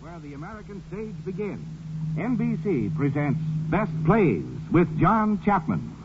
where the American stage begins. NBC presents Best Plays with John Chapman.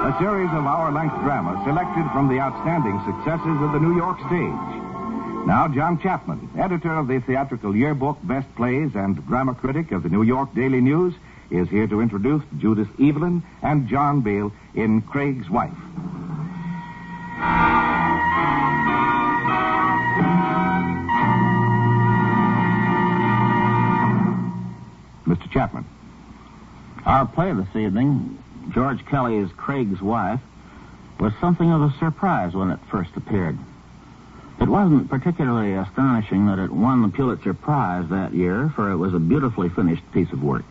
A series of hour-length dramas selected from the outstanding successes of the New York stage. Now, John Chapman, editor of the theatrical yearbook Best Plays and drama critic of the New York Daily News, is here to introduce Judith Evelyn and John Beale in Craig's Wife. Mr. Chapman. Our play this evening, George Kelly's Craig's Wife, was something of a surprise when it first appeared. It wasn't particularly astonishing that it won the Pulitzer Prize that year, for it was a beautifully finished piece of work.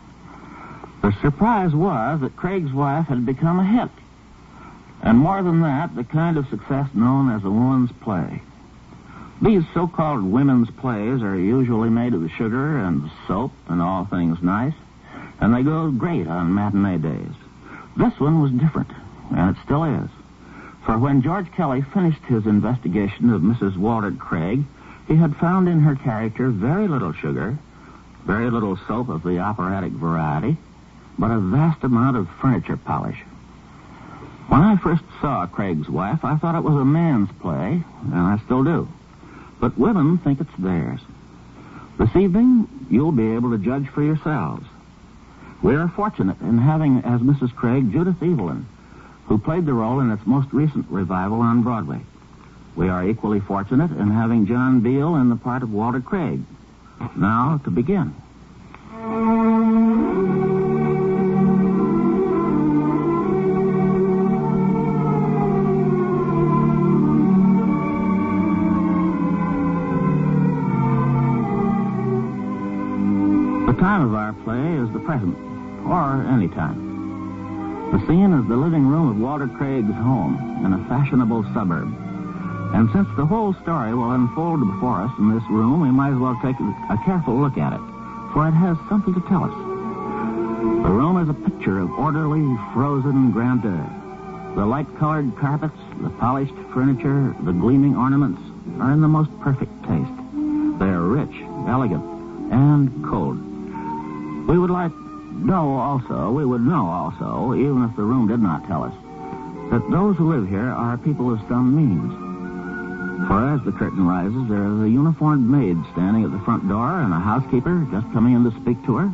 The surprise was that Craig's Wife had become a hit. And more than that, the kind of success known as a woman's play. These so-called women's plays are usually made of sugar and soap and all things nice, and they go great on matinee days. This one was different, and it still is. For when George Kelly finished his investigation of Mrs. Walter Craig, he had found in her character very little sugar, very little soap of the operatic variety, but a vast amount of furniture polish. When I first saw Craig's Wife, I thought it was a man's play, and I still do. But women think it's theirs. This evening, you'll be able to judge for yourselves. We are fortunate in having as Mrs. Craig Judith Evelyn, who played the role in its most recent revival on Broadway. We are equally fortunate in having John Beale in the part of Walter Craig. Now, to begin. The time of our play is the present, or any time. The scene is the living room of Walter Craig's home in a fashionable suburb. And since the whole story will unfold before us in this room, we might as well take a careful look at it, for it has something to tell us. The room is a picture of orderly, frozen grandeur. The light-colored carpets, the polished furniture, the gleaming ornaments are in the most perfect taste. They are rich, elegant, and cold. We would know also, even if the room did not tell us, that those who live here are people of some means. For as the curtain rises, there is a uniformed maid standing at the front door and a housekeeper just coming in to speak to her.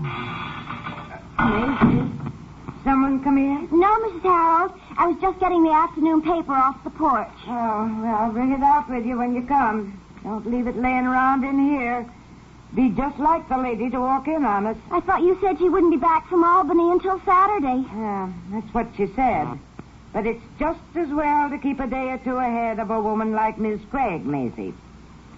Did someone come in? No, Mrs. Harold. I was just getting the afternoon paper off the porch. Oh, well, bring it out with you when you come. Don't leave it laying around in here. Be just like the lady to walk in on us. I thought you said she wouldn't be back from Albany until Saturday. Yeah, that's what she said. But it's just as well to keep a day or two ahead of a woman like Miss Craig, Maisie.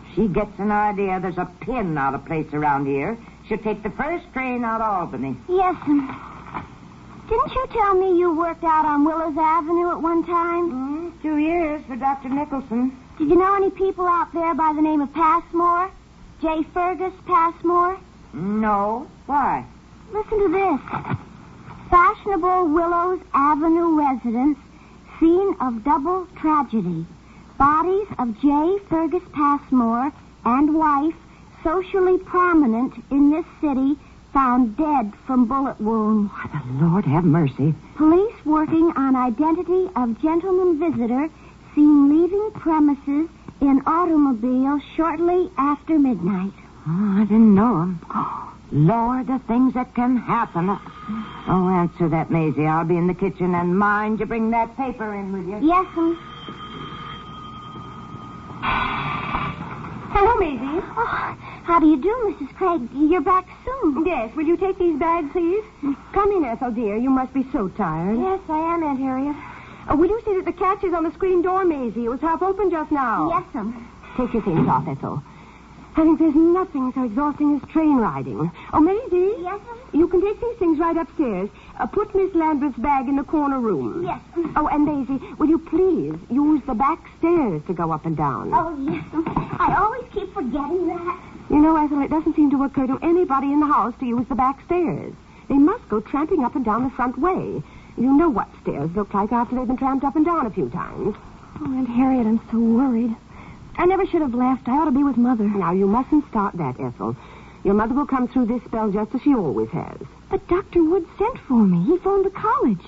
If she gets an idea there's a pin out of place around here, she'll take the first train out of Albany. Yes, didn't you tell me you worked out on Willows Avenue at one time? 2 years for Dr. Nicholson. Did you know any people out there by the name of Passmore? J. Fergus Passmore? No. Why? Listen to this. Fashionable Willows Avenue residence, scene of double tragedy. Bodies of J. Fergus Passmore and wife, socially prominent in this city, found dead from bullet wounds. Why, the Lord have mercy. Police working on identity of gentleman visitor seen leaving premises in automobile shortly after midnight. Oh, I didn't know him. Oh, Lord, the things that can happen. Oh, answer that, Maisie. I'll be in the kitchen, and mind you bring that paper in with you. Yes, Hello, Maisie. Oh, how do you do, Mrs. Craig? You're back soon. Yes, will you take these bags, please? Come in, Ethel, dear. You must be so tired. Yes, I am, Aunt Harriet. Will you see that the catch is on the screen door, Maisie? It was half open just now. Yes, Take your things off, Ethel. I think there's nothing so exhausting as train riding. Oh, Mary Dee? Yes, You can take these things right upstairs. Put Miss Lambert's bag in the corner room. Yes. Oh, and Daisy, will you please use the back stairs to go up and down? Oh, yes. I always keep forgetting that. You know, Ethel, it doesn't seem to occur to anybody in the house to use the back stairs. They must go tramping up and down the front way. You know what stairs look like after they've been tramped up and down a few times. Oh, Aunt Harriet, I'm so worried. I never should have left. I ought to be with Mother. Now, you mustn't start that, Ethel. Your mother will come through this spell just as she always has. But Dr. Wood sent for me. He phoned the college.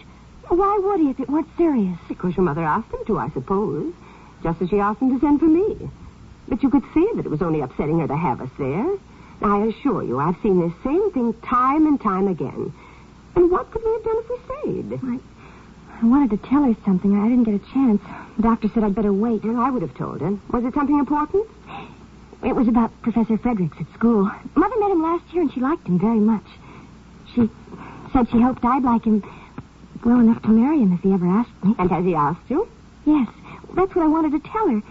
Why would he if it weren't serious? Because your mother asked him to, I suppose. Just as she asked him to send for me. But you could see that it was only upsetting her to have us there. I assure you, I've seen this same thing time and time again. And what could we have done if we stayed? I wanted to tell her something. I didn't get a chance. The doctor said I'd better wait. Well, I would have told her. Was it something important? It was about Professor Fredericks at school. Mother met him last year, and she liked him very much. She said she hoped I'd like him well enough to marry him if he ever asked me. And has he asked you? Yes, that's what I wanted to tell her.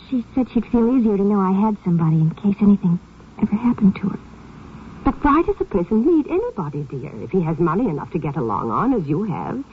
She said she'd feel easier to know I had somebody in case anything ever happened to her. But why does a person need anybody, dear, if he has money enough to get along on, as you have?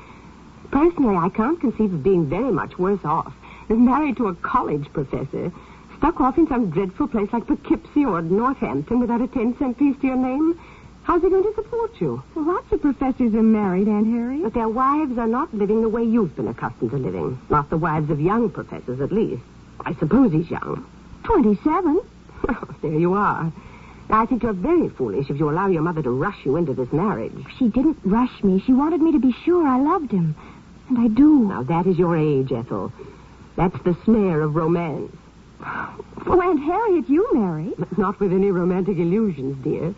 Personally, I can't conceive of being very much worse off than married to a college professor, stuck off in some dreadful place like Poughkeepsie or Northampton without a 10-cent piece to your name. How's he going to support you? Well, lots of professors are married, Aunt Harriet. But their wives are not living the way you've been accustomed to living. Not the wives of young professors, at least. I suppose he's young. 27. Well, there you are. I think you're very foolish if you allow your mother to rush you into this marriage. She didn't rush me. She wanted me to be sure I loved him. And I do. Now, that is your age, Ethel. That's the snare of romance. Well, Aunt Harriet, you married. Not with any romantic illusions, dear.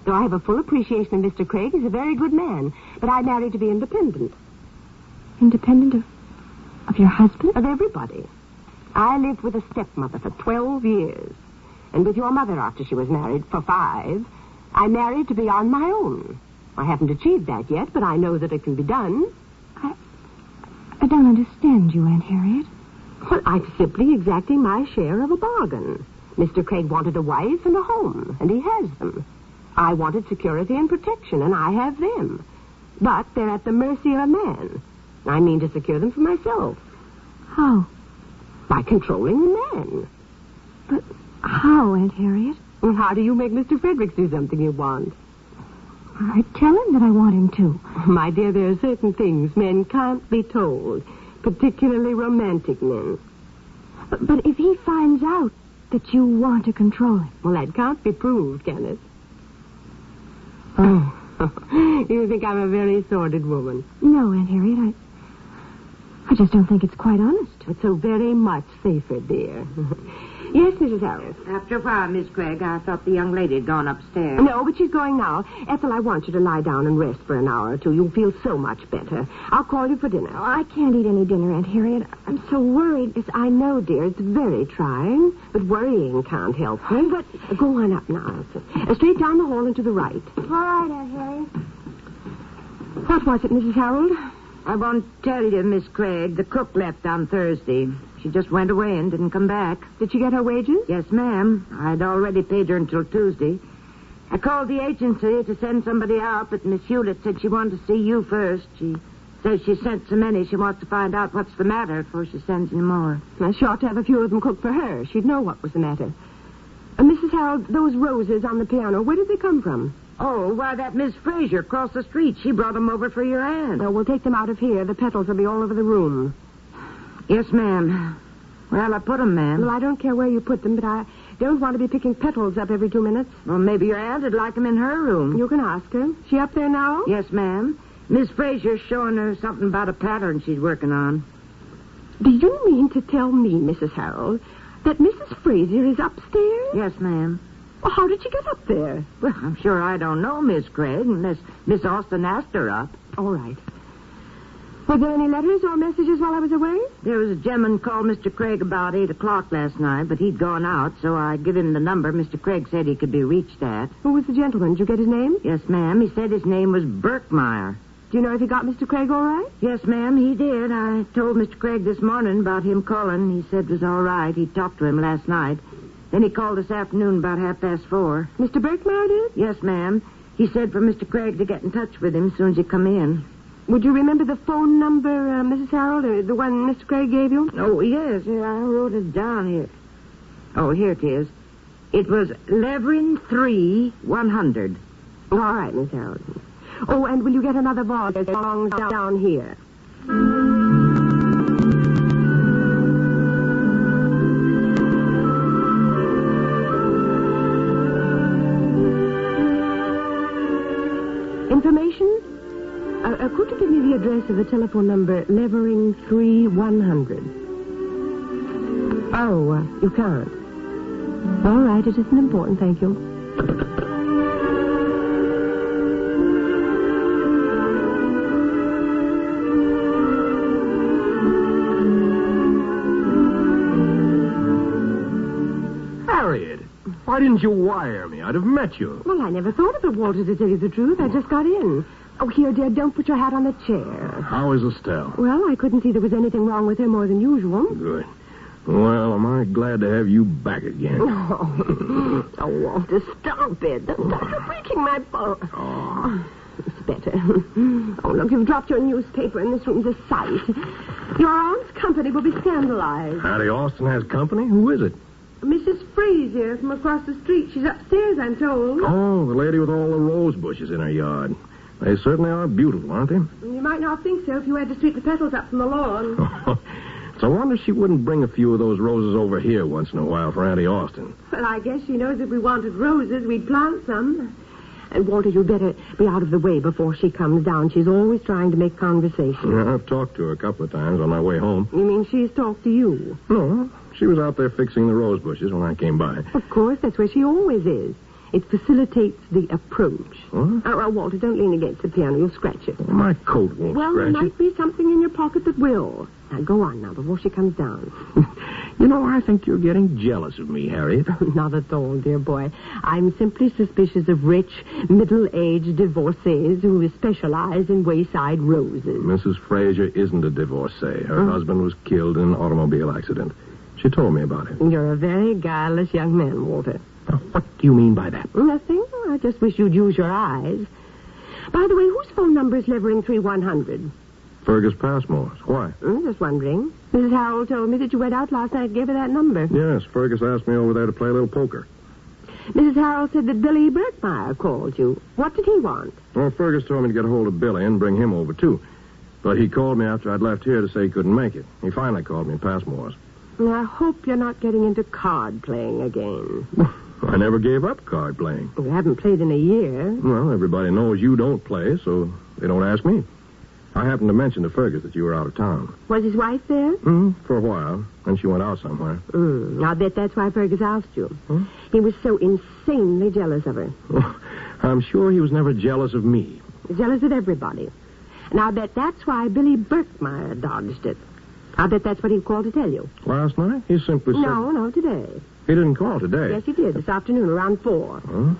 Though I have a full appreciation of Mr. Craig. He's a very good man. But I married to be independent. Independent of your husband? Of everybody. I lived with a stepmother for 12 years. And with your mother after she was married for 5. I married to be on my own. I haven't achieved that yet, but I know that it can be done. I don't understand you, Aunt Harriet. Well, I'm simply exacting my share of a bargain. Mr. Craig wanted a wife and a home, and he has them. I wanted security and protection, and I have them. But they're at the mercy of a man. I mean to secure them for myself. How? By controlling the man. But how, Aunt Harriet? And how do you make Mr. Fredericks do something you want? I tell him that I want him to. My dear, there are certain things men can't be told, particularly romantic men. But if he finds out that you want to control him... Well, that can't be proved, can it? Oh, you think I'm a very sordid woman? No, Aunt Harriet, I just don't think it's quite honest. It's so very much safer, dear. Yes, Mrs. Harrell. After a while, Miss Craig, I thought the young lady had gone upstairs. No, but she's going now. Ethel, I want you to lie down and rest for an hour or two. You'll feel so much better. I'll call you for dinner. Oh, I can't eat any dinner, Aunt Harriet. I'm so worried. Yes, I know, dear. It's very trying. But worrying can't help me. But go on up now, Ethel. Straight down the hall and to the right. All right, Aunt Harriet. What was it, Mrs. Harold? I won't tell you, Miss Craig. The cook left on Thursday. She just went away and didn't come back. Did she get her wages? Yes, ma'am. I'd already paid her until Tuesday. I called the agency to send somebody out, but Miss Hewlett said she wanted to see you first. She says she sent so many, she wants to find out what's the matter before she sends any more. Well, she ought to have a few of them cooked for her. She'd know what was the matter. Mrs. Harold, those roses on the piano, where did they come from? Oh, why, that Miss Fraser across the street. She brought them over for your aunt. Oh, we'll take them out of here. The petals will be all over the room. Yes, ma'am. Well, I put them, ma'am. Well, I don't care where you put them, but I don't want to be picking petals up every 2 minutes. Well, maybe your aunt would like them in her room. You can ask her. She up there now? Yes, ma'am. Miss Fraser's showing her something about a pattern she's working on. Do you mean to tell me, Mrs. Harold, that Mrs. Fraser is upstairs? Yes, ma'am. Well, how did she get up there? Well, I'm sure I don't know, Miss Craig, unless Miss Austen asked her up. All right. Were there any letters or messages while I was away? There was a gentleman called Mr. Craig about 8 o'clock last night, but he'd gone out, so I give him the number Mr. Craig said he could be reached at. Who was the gentleman? Did you get his name? Yes, ma'am. He said his name was Berkmeyer. Do you know if he got Mr. Craig all right? Yes, ma'am, he did. I told Mr. Craig this morning about him calling. He said it was all right. He talked to him last night. Then he called this afternoon about 4:30. Mr. Birkmeyer did? Yes, ma'am. He said for Mr. Craig to get in touch with him as soon as he come in. Would you remember the phone number, Mrs. Harold, the one Mr. Craig gave you? Oh, yes. I wrote it down here. Oh, here it is. It was Levering 3-100. All right, Miss Harold. Oh, and will you get another ball that belongs down here? Information? Could you give me the address of the telephone number Levering 3-100? Oh, you can't. All right, it isn't important, thank you. Harriet, why didn't you wire me? I'd have met you. Well, I never thought of it, Walter, to tell you the truth. I just got in. Oh, here, dear, don't put your hat on the chair. How is Estelle? Well, I couldn't see there was anything wrong with her more than usual. Good. Well, am I glad to have you back again. Oh, Walter, stop it. Stop, you're breaking my bone. Oh, it's better. Oh, look, you've dropped your newspaper and this room's a sight. Your aunt's company will be scandalized. Hattie Austen has company? Who is it? Mrs. Frazier from across the street. She's upstairs, I'm told. Oh, the lady with all the rose bushes in her yard. They certainly are beautiful, aren't they? You might not think so if you had to sweep the petals up from the lawn. It's a wonder she wouldn't bring a few of those roses over here once in a while for Auntie Austen. Well, I guess she knows if we wanted roses, we'd plant some. And, Walter, you'd better be out of the way before she comes down. She's always trying to make conversation. Yeah, I've talked to her a couple of times on my way home. You mean she's talked to you? No, she was out there fixing the rose bushes when I came by. Of course, that's where she always is. It facilitates the approach. Huh? Oh, Walter, don't lean against the piano. You'll scratch it. Well, my coat won't Well, scratch there might be something in your pocket that will. Now, go on now before she comes down. You know, I think you're getting jealous of me, Harriet. Not at all, dear boy. I'm simply suspicious of rich, middle-aged divorcees who specialize in wayside roses. Mrs. Frazier isn't a divorcee. Her husband was killed in an automobile accident. She told me about it. You're a very guileless young man, Walter. Now, what do you mean by that? Nothing. I just wish you'd use your eyes. By the way, whose phone number is Levering 3-100? Fergus Passmore's. Why? Just wondering. Mrs. Harold told me that you went out last night and gave her that number. Yes, Fergus asked me over there to play a little poker. Mrs. Harold said that Billy Birkmeyer called you. What did he want? Well, Fergus told me to get a hold of Billy and bring him over, too. But he called me after I'd left here to say he couldn't make it. He finally called me at Passmore's. I hope you're not getting into card playing again. I never gave up card playing. You haven't played in a year. Well, everybody knows you don't play, so they don't ask me. I happened to mention to Fergus that you were out of town. Was his wife there? For a while. Then she went out somewhere. I bet that's why Fergus asked you. Huh? He was so insanely jealous of her. Oh, I'm sure he was never jealous of me. Jealous of everybody. And I bet that's why Billy Birkmeyer dodged it. I bet that's what he called to tell you. Last night? He simply said... No, today. He didn't call today. Yes, he did, this afternoon, around 4. Huh?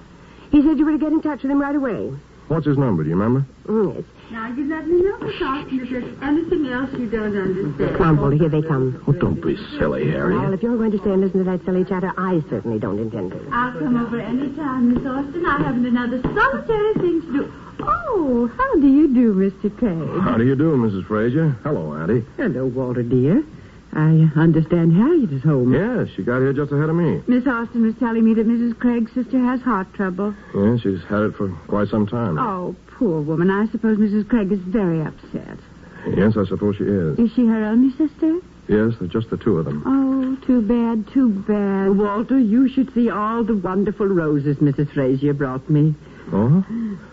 He said you were to get in touch with him right away. What's his number, do you remember? Yes. Now, you let me know, Miss Austen, if there's anything else you don't understand. Come on, Walter, here they come. Oh, don't be silly, Harriet. Well, if you're going to stay and listen to that silly chatter, I certainly don't intend to. I'll come over any time, Miss Austen. I haven't another solitary thing to do. Oh, how do you do, Mr. Craig? How do you do, Mrs. Frazier? Hello, Auntie. Hello, Walter, dear. I understand Harriet is home. Yes, she got here just ahead of me. Miss Austen was telling me that Mrs. Craig's sister has heart trouble. Yeah, she's had it for quite some time. Oh, poor woman. I suppose Mrs. Craig is very upset. Yes, I suppose she is. Is she her only sister? Yes, they're just the two of them. Oh, too bad, too bad. Walter, you should see all the wonderful roses Mrs. Frazier brought me. Oh?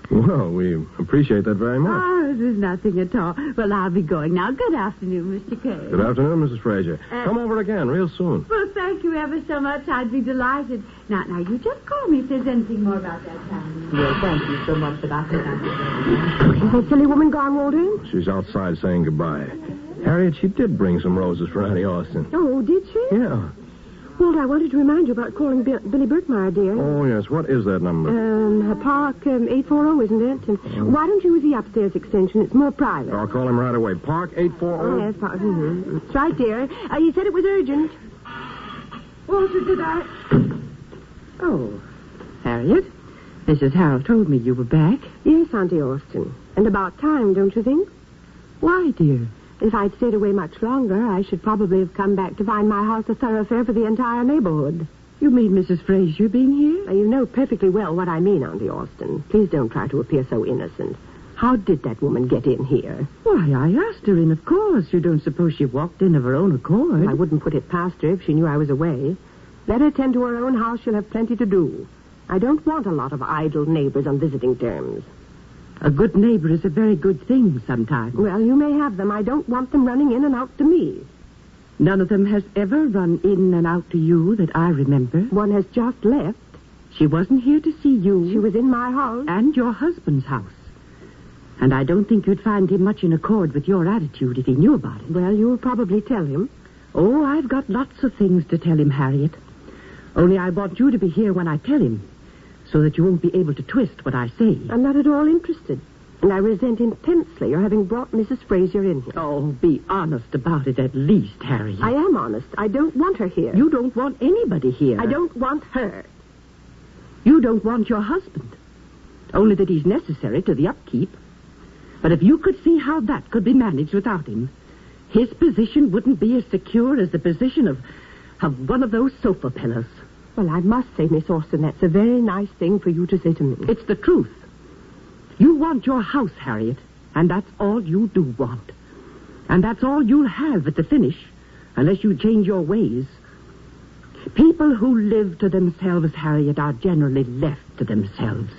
Well, we appreciate that very much. Oh, there's nothing at all. Well, I'll be going now. Good afternoon, Mr. Craig. Good afternoon, Mrs. Frazier. Come over again real soon. Well, thank you ever so much. I'd be delighted. Now, you just call me if there's anything more about that time. Well, thank you so much, but I think Is that silly woman gone, Walter? She's outside saying goodbye. Harriet, she did bring some roses for Auntie Austen. Oh, did she? Yeah. Walter, I wanted to remind you about calling Billy Birkmeyer, dear. Oh, yes. What is that number? Park 840, isn't it? And why don't you use the upstairs extension? It's more private. I'll call him right away. Park 840? Oh, yes, Park. Mm-hmm. That's right, dear. You said it was urgent. Walter, did I... Oh, Harriet, Mrs. Harold told me you were back. Yes, Auntie Austen. And about time, don't you think? Why, dear? If I'd stayed away much longer, I should probably have come back to find my house a thoroughfare for the entire neighborhood. You mean Mrs. Fraser being here? Now, you know perfectly well what I mean, Auntie Austen. Please don't try to appear so innocent. How did that woman get in here? Why, I asked her in, of course. You don't suppose she walked in of her own accord? I wouldn't put it past her if she knew I was away. Let her tend to her own house. She'll have plenty to do. I don't want a lot of idle neighbors on visiting terms. A good neighbor is a very good thing sometimes. Well, you may have them. I don't want them running in and out to me. None of them has ever run in and out to you that I remember. One has just left. She wasn't here to see you. She was in my house. And your husband's house. And I don't think you'd find him much in accord with your attitude if he knew about it. Well, you'll probably tell him. Oh, I've got lots of things to tell him, Harriet. Only I want you to be here when I tell him, so that you won't be able to twist what I say. I'm not at all interested. And I resent intensely your having brought Mrs. Fraser in here. Oh, be honest about it at least, Harriet. I am honest. I don't want her here. You don't want anybody here. I don't want her. You don't want your husband. Only that he's necessary to the upkeep. But if you could see how that could be managed without him, his position wouldn't be as secure as the position of one of those sofa pillows. Well, I must say, Miss Austen, that's a very nice thing for you to say to me. It's the truth. You want your house, Harriet, and that's all you do want. And that's all you'll have at the finish, unless you change your ways. People who live to themselves, Harriet, are generally left to themselves.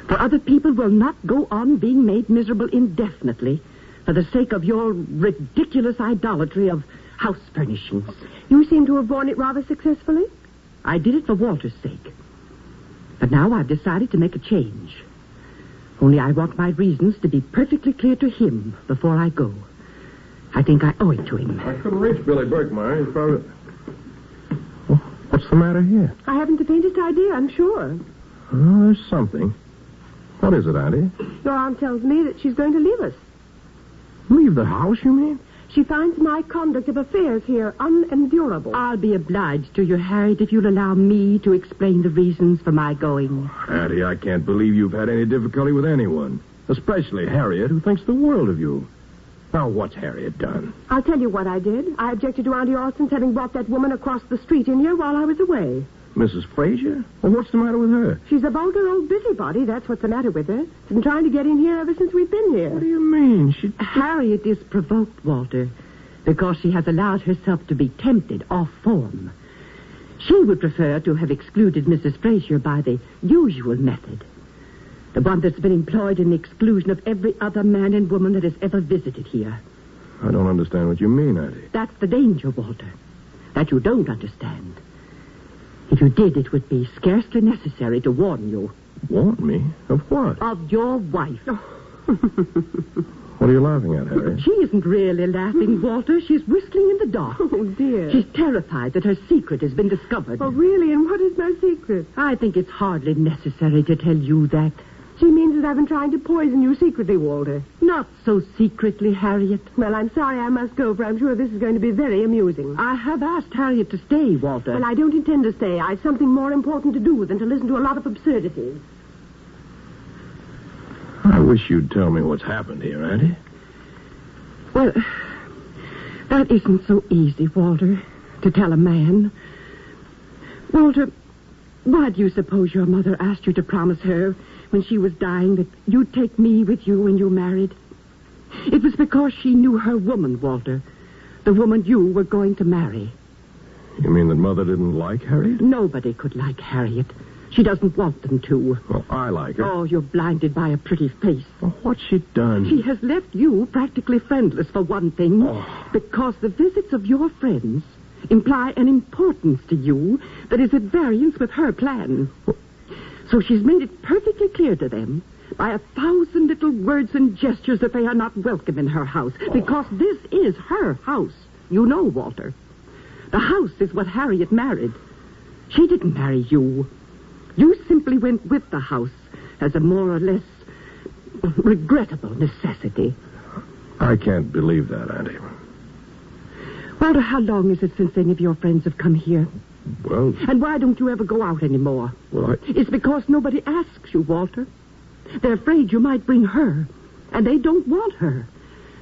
For other people will not go on being made miserable indefinitely for the sake of your ridiculous idolatry of house furnishings. You seem to have borne it rather successfully. I did it for Walter's sake. But now I've decided to make a change. Only I want my reasons to be perfectly clear to him before I go. I think I owe it to him. I couldn't reach Billy Berkmeyer. He's probably... Well, what's the matter here? I haven't the faintest idea, I'm sure. Oh, there's something. What is it, Auntie? Your aunt tells me that she's going to leave us. Leave the house, you mean? She finds my conduct of affairs here unendurable. I'll be obliged to you, Harriet, if you'll allow me to explain the reasons for my going. Auntie, I can't believe you've had any difficulty with anyone. Especially Harriet, who thinks the world of you. Now, what's Harriet done? I'll tell you what I did. I objected to Auntie Austen's having brought that woman across the street in here while I was away. Mrs. Fraser? Well, what's the matter with her? She's a vulgar old busybody. That's what's the matter with her. She's been trying to get in here ever since we've been here. What do you mean? Harriet is provoked, Walter, because she has allowed herself to be tempted off form. She would prefer to have excluded Mrs. Fraser by the usual method. The one that's been employed in the exclusion of every other man and woman that has ever visited here. I don't understand what you mean, Auntie. That's the danger, Walter. That you don't understand. If you did, it would be scarcely necessary to warn you. Warn me? Of what? Of your wife. What are you laughing at, Harry? She isn't really laughing, Walter. She's whistling in the dark. Oh, dear. She's terrified that her secret has been discovered. Oh, really? And what is my secret? I think it's hardly necessary to tell you that. She means that I've been trying to poison you secretly, Walter. Not so secretly, Harriet. Well, I'm sorry I must go, for I'm sure this is going to be very amusing. I have asked Harriet to stay, Walter. Well, I don't intend to stay. I've something more important to do than to listen to a lot of absurdities. I wish you'd tell me what's happened here, Auntie. Well, that isn't so easy, Walter, to tell a man. Walter, why do you suppose your mother asked you to promise her when she was dying that you'd take me with you when you married? It was because she knew her woman, Walter. The woman you were going to marry. You mean that Mother didn't like Harriet? Nobody could like Harriet. She doesn't want them to. Well, I like her. Oh, you're blinded by a pretty face. Well, what's she done? She has left you practically friendless, for one thing. Oh. Because the visits of your friends imply an importance to you that is at variance with her plan. So she's made it perfectly clear to them by 1,000 little words and gestures that they are not welcome in her house. Because this is her house. You know, Walter. The house is what Harriet married. She didn't marry you. You simply went with the house as a more or less regrettable necessity. I can't believe that, Auntie. Walter, how long is it since any of your friends have come here? Well... And why don't you ever go out anymore? Well, It's because nobody asks you, Walter. They're afraid you might bring her, and they don't want her,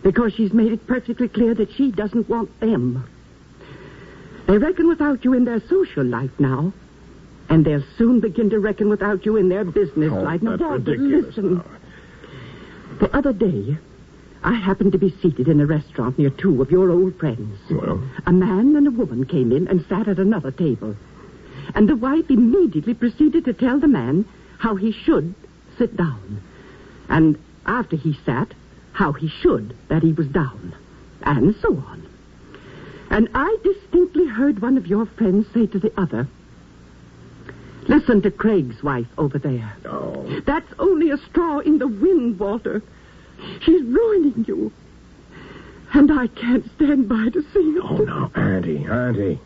because she's made it perfectly clear that she doesn't want them. They reckon without you in their social life now, and they'll soon begin to reckon without you in their business life. Now, that's Walter, ridiculous. listen. The other day, I happened to be seated in a restaurant near two of your old friends. Well? A man and a woman came in and sat at another table. And the wife immediately proceeded to tell the man how he should sit down. And after he sat, how he should, that he was down. And so on. And I distinctly heard one of your friends say to the other, "Listen to Craig's wife over there. Oh. That's only a straw in the wind, Walter. She's ruining you. And I can't stand by to see it." Oh, now, Auntie.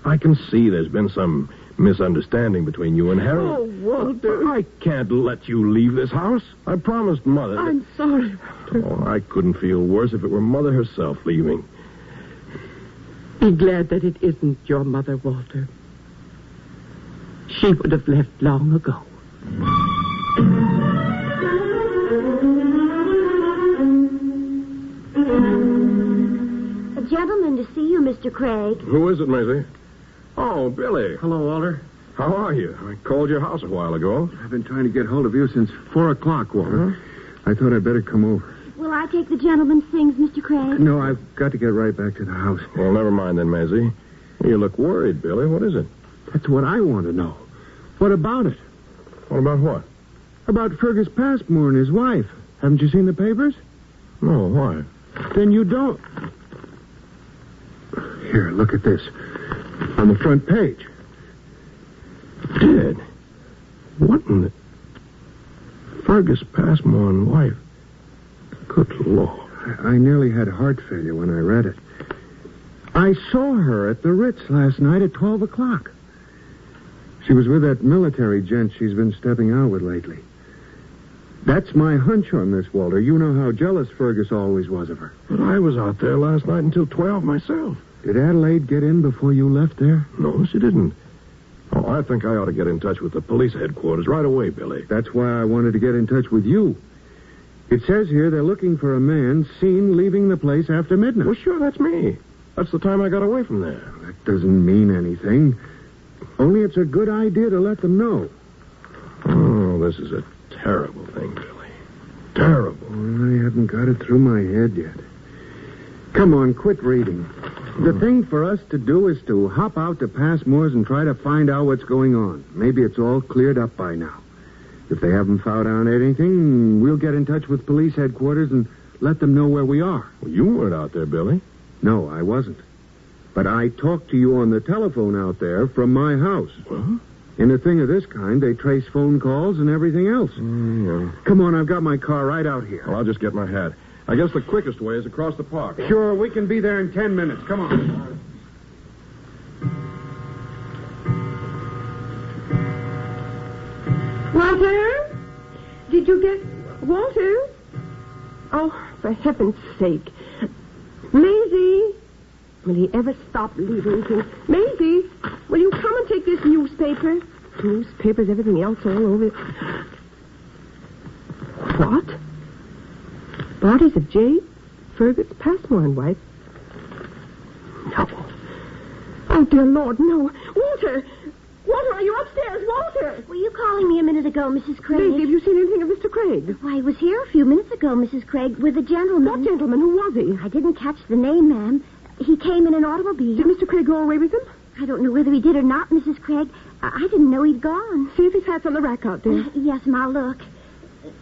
I can see there's been some misunderstanding between you and Harold. Oh, Walter. I can't let you leave this house. I promised Mother. I'm sorry. Oh, I couldn't feel worse if it were Mother herself leaving. Be glad that it isn't your mother, Walter. She would have left long ago. A gentleman to see you, Mr. Craig. Who is it, Maisie? Oh, Billy. Hello, Walter. How are you? I called your house a while ago. I've been trying to get hold of you since 4 o'clock, Walter. I thought I'd better come over. Will I take the gentleman's things, Mr. Craig? No, I've got to get right back to the house. Well, never mind then, Maisie. You look worried, Billy. What is it? That's what I want to know. What about it? What about what? About Fergus Passmore and his wife. Haven't you seen the papers? No, why? Then you don't. Here, look at this. On the front page. Dead? What in the... Fergus Passmore and wife. Good Lord. I nearly had heart failure when I read it. I saw her at the Ritz last night at 12 o'clock. She was with that military gent she's been stepping out with lately. That's my hunch on this, Walter. You know how jealous Fergus always was of her. But I was out there last night until 12 myself. Did Adelaide get in before you left there? No, she didn't. Oh, I think I ought to get in touch with the police headquarters right away, Billy. That's why I wanted to get in touch with you. It says here they're looking for a man seen leaving the place after midnight. Well, sure, that's me. That's the time I got away from there. That doesn't mean anything. Only it's a good idea to let them know. Oh, this is a terrible thing, Billy. Terrible. I haven't got it through my head yet. Come on, quit reading. The thing for us to do is to hop out to Passmore's and try to find out what's going on. Maybe it's all cleared up by now. If they haven't found out anything, we'll get in touch with police headquarters and let them know where we are. Well, you weren't out there, Billy. No, I wasn't. But I talked to you on the telephone out there from my house. What? In a thing of this kind, they trace phone calls and everything else. Yeah. Come on, I've got my car right out here. Well, I'll just get my hat. I guess the quickest way is across the park. Huh? Sure, we can be there in 10 minutes. Come on. Walter? Did you get... Walter? Oh, for heaven's sake. Maisie? Will he ever stop leaving things? Maisie, will you come and take this newspaper? Newspapers, everything else all over. What? Bodies of J. Fergus Passmore and wife? No. Oh, dear Lord, no. Walter! Walter, are you upstairs? Walter! Were you calling me a minute ago, Mrs. Craig? Maisie, have you seen anything of Mr. Craig? Why, he was here a few minutes ago, Mrs. Craig, with a gentleman. What gentleman? Who was he? I didn't catch the name, ma'am. He came in an automobile. Did Mr. Craig go away with him? I don't know whether he did or not, Mrs. Craig. I didn't know he'd gone. See if his hat's on the rack out there. Yes, ma'am, I'll look.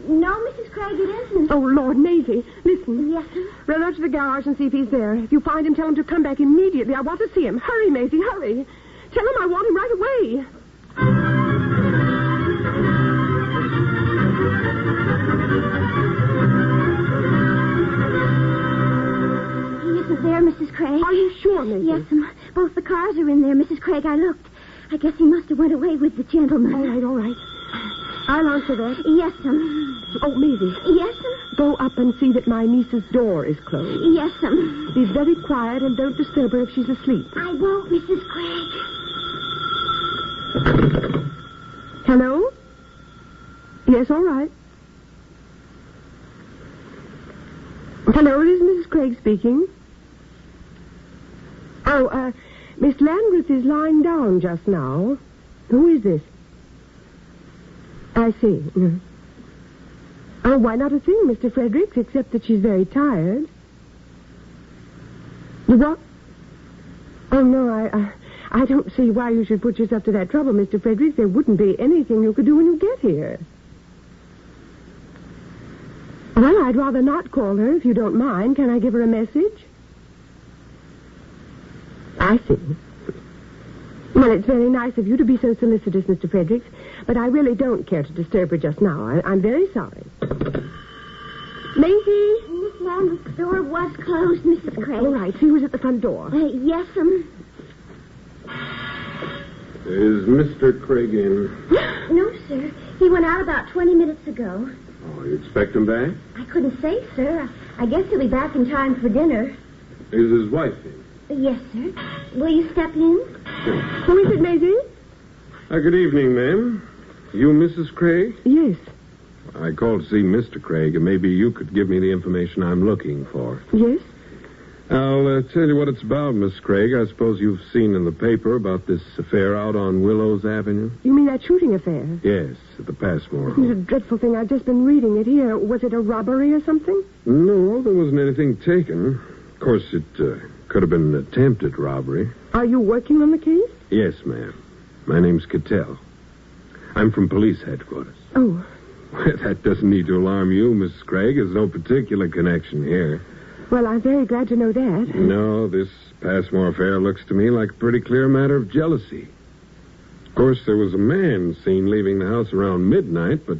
No, Mrs. Craig, it isn't. Oh, Lord, Maisie, listen. Yes, sir? Run out to the garage and see if he's there. If you find him, tell him to come back immediately. I want to see him. Hurry, Maisie, hurry. Tell him I want him right away. He isn't there, Mrs. Craig. Are you sure, Maisie? Yes, ma'am. Both the cars are in there, Mrs. Craig. I looked. I guess he must have went away with the gentleman. All right. I'll answer that. Yes, ma'am. Oh, Maisie. Yes, ma'am. Go up and see that my niece's door is closed. Yes, ma'am. Be very quiet and don't disturb her if she's asleep. I won't, Mrs. Craig. Yes, all right. Hello, this is Mrs. Craig speaking. Oh, Miss Landreth is lying down just now. Who is this? I see. Oh, why not a thing, Mr. Fredericks, except that she's very tired. You what? Oh, no, I don't see why you should put yourself to that trouble, Mr. Fredericks. There wouldn't be anything you could do when you get here. Well, I'd rather not call her, if you don't mind. Can I give her a message? I see. Well, it's very nice of you to be so solicitous, Mr. Fredericks, but I really don't care to disturb her just now. I'm very sorry. Maisie? Miss Landreth's door was closed, Mrs. Craig. All right, she was at the front door. Yes, Is Mr. Craig in? No, sir. He went out about 20 minutes ago. Oh, you expect him back? I couldn't say, sir. I guess he'll be back in time for dinner. Is his wife in? Yes, sir. Will you step in? Sure. Who is it, Maisie? Good evening, ma'am. You Mrs. Craig? Yes. I called to see Mr. Craig, and maybe you could give me the information I'm looking for. Yes? I'll tell you what it's about, Miss Craig. I suppose you've seen in the paper about this affair out on Willows Avenue? You mean that shooting affair? Yes, at the Passmore It's a home. dreadful thing. I've just been reading it here. Was it a robbery or something? No, there wasn't anything taken. Of course, it could have been an attempted robbery. Are you working on the case? Yes, ma'am. My name's Cattell. I'm from police headquarters. Oh. Well, that doesn't need to alarm you, Mrs. Craig. There's no particular connection here. Well, I'm very glad to know that. No, this Passmore affair looks to me like a pretty clear matter of jealousy. Of course, there was a man seen leaving the house around midnight, but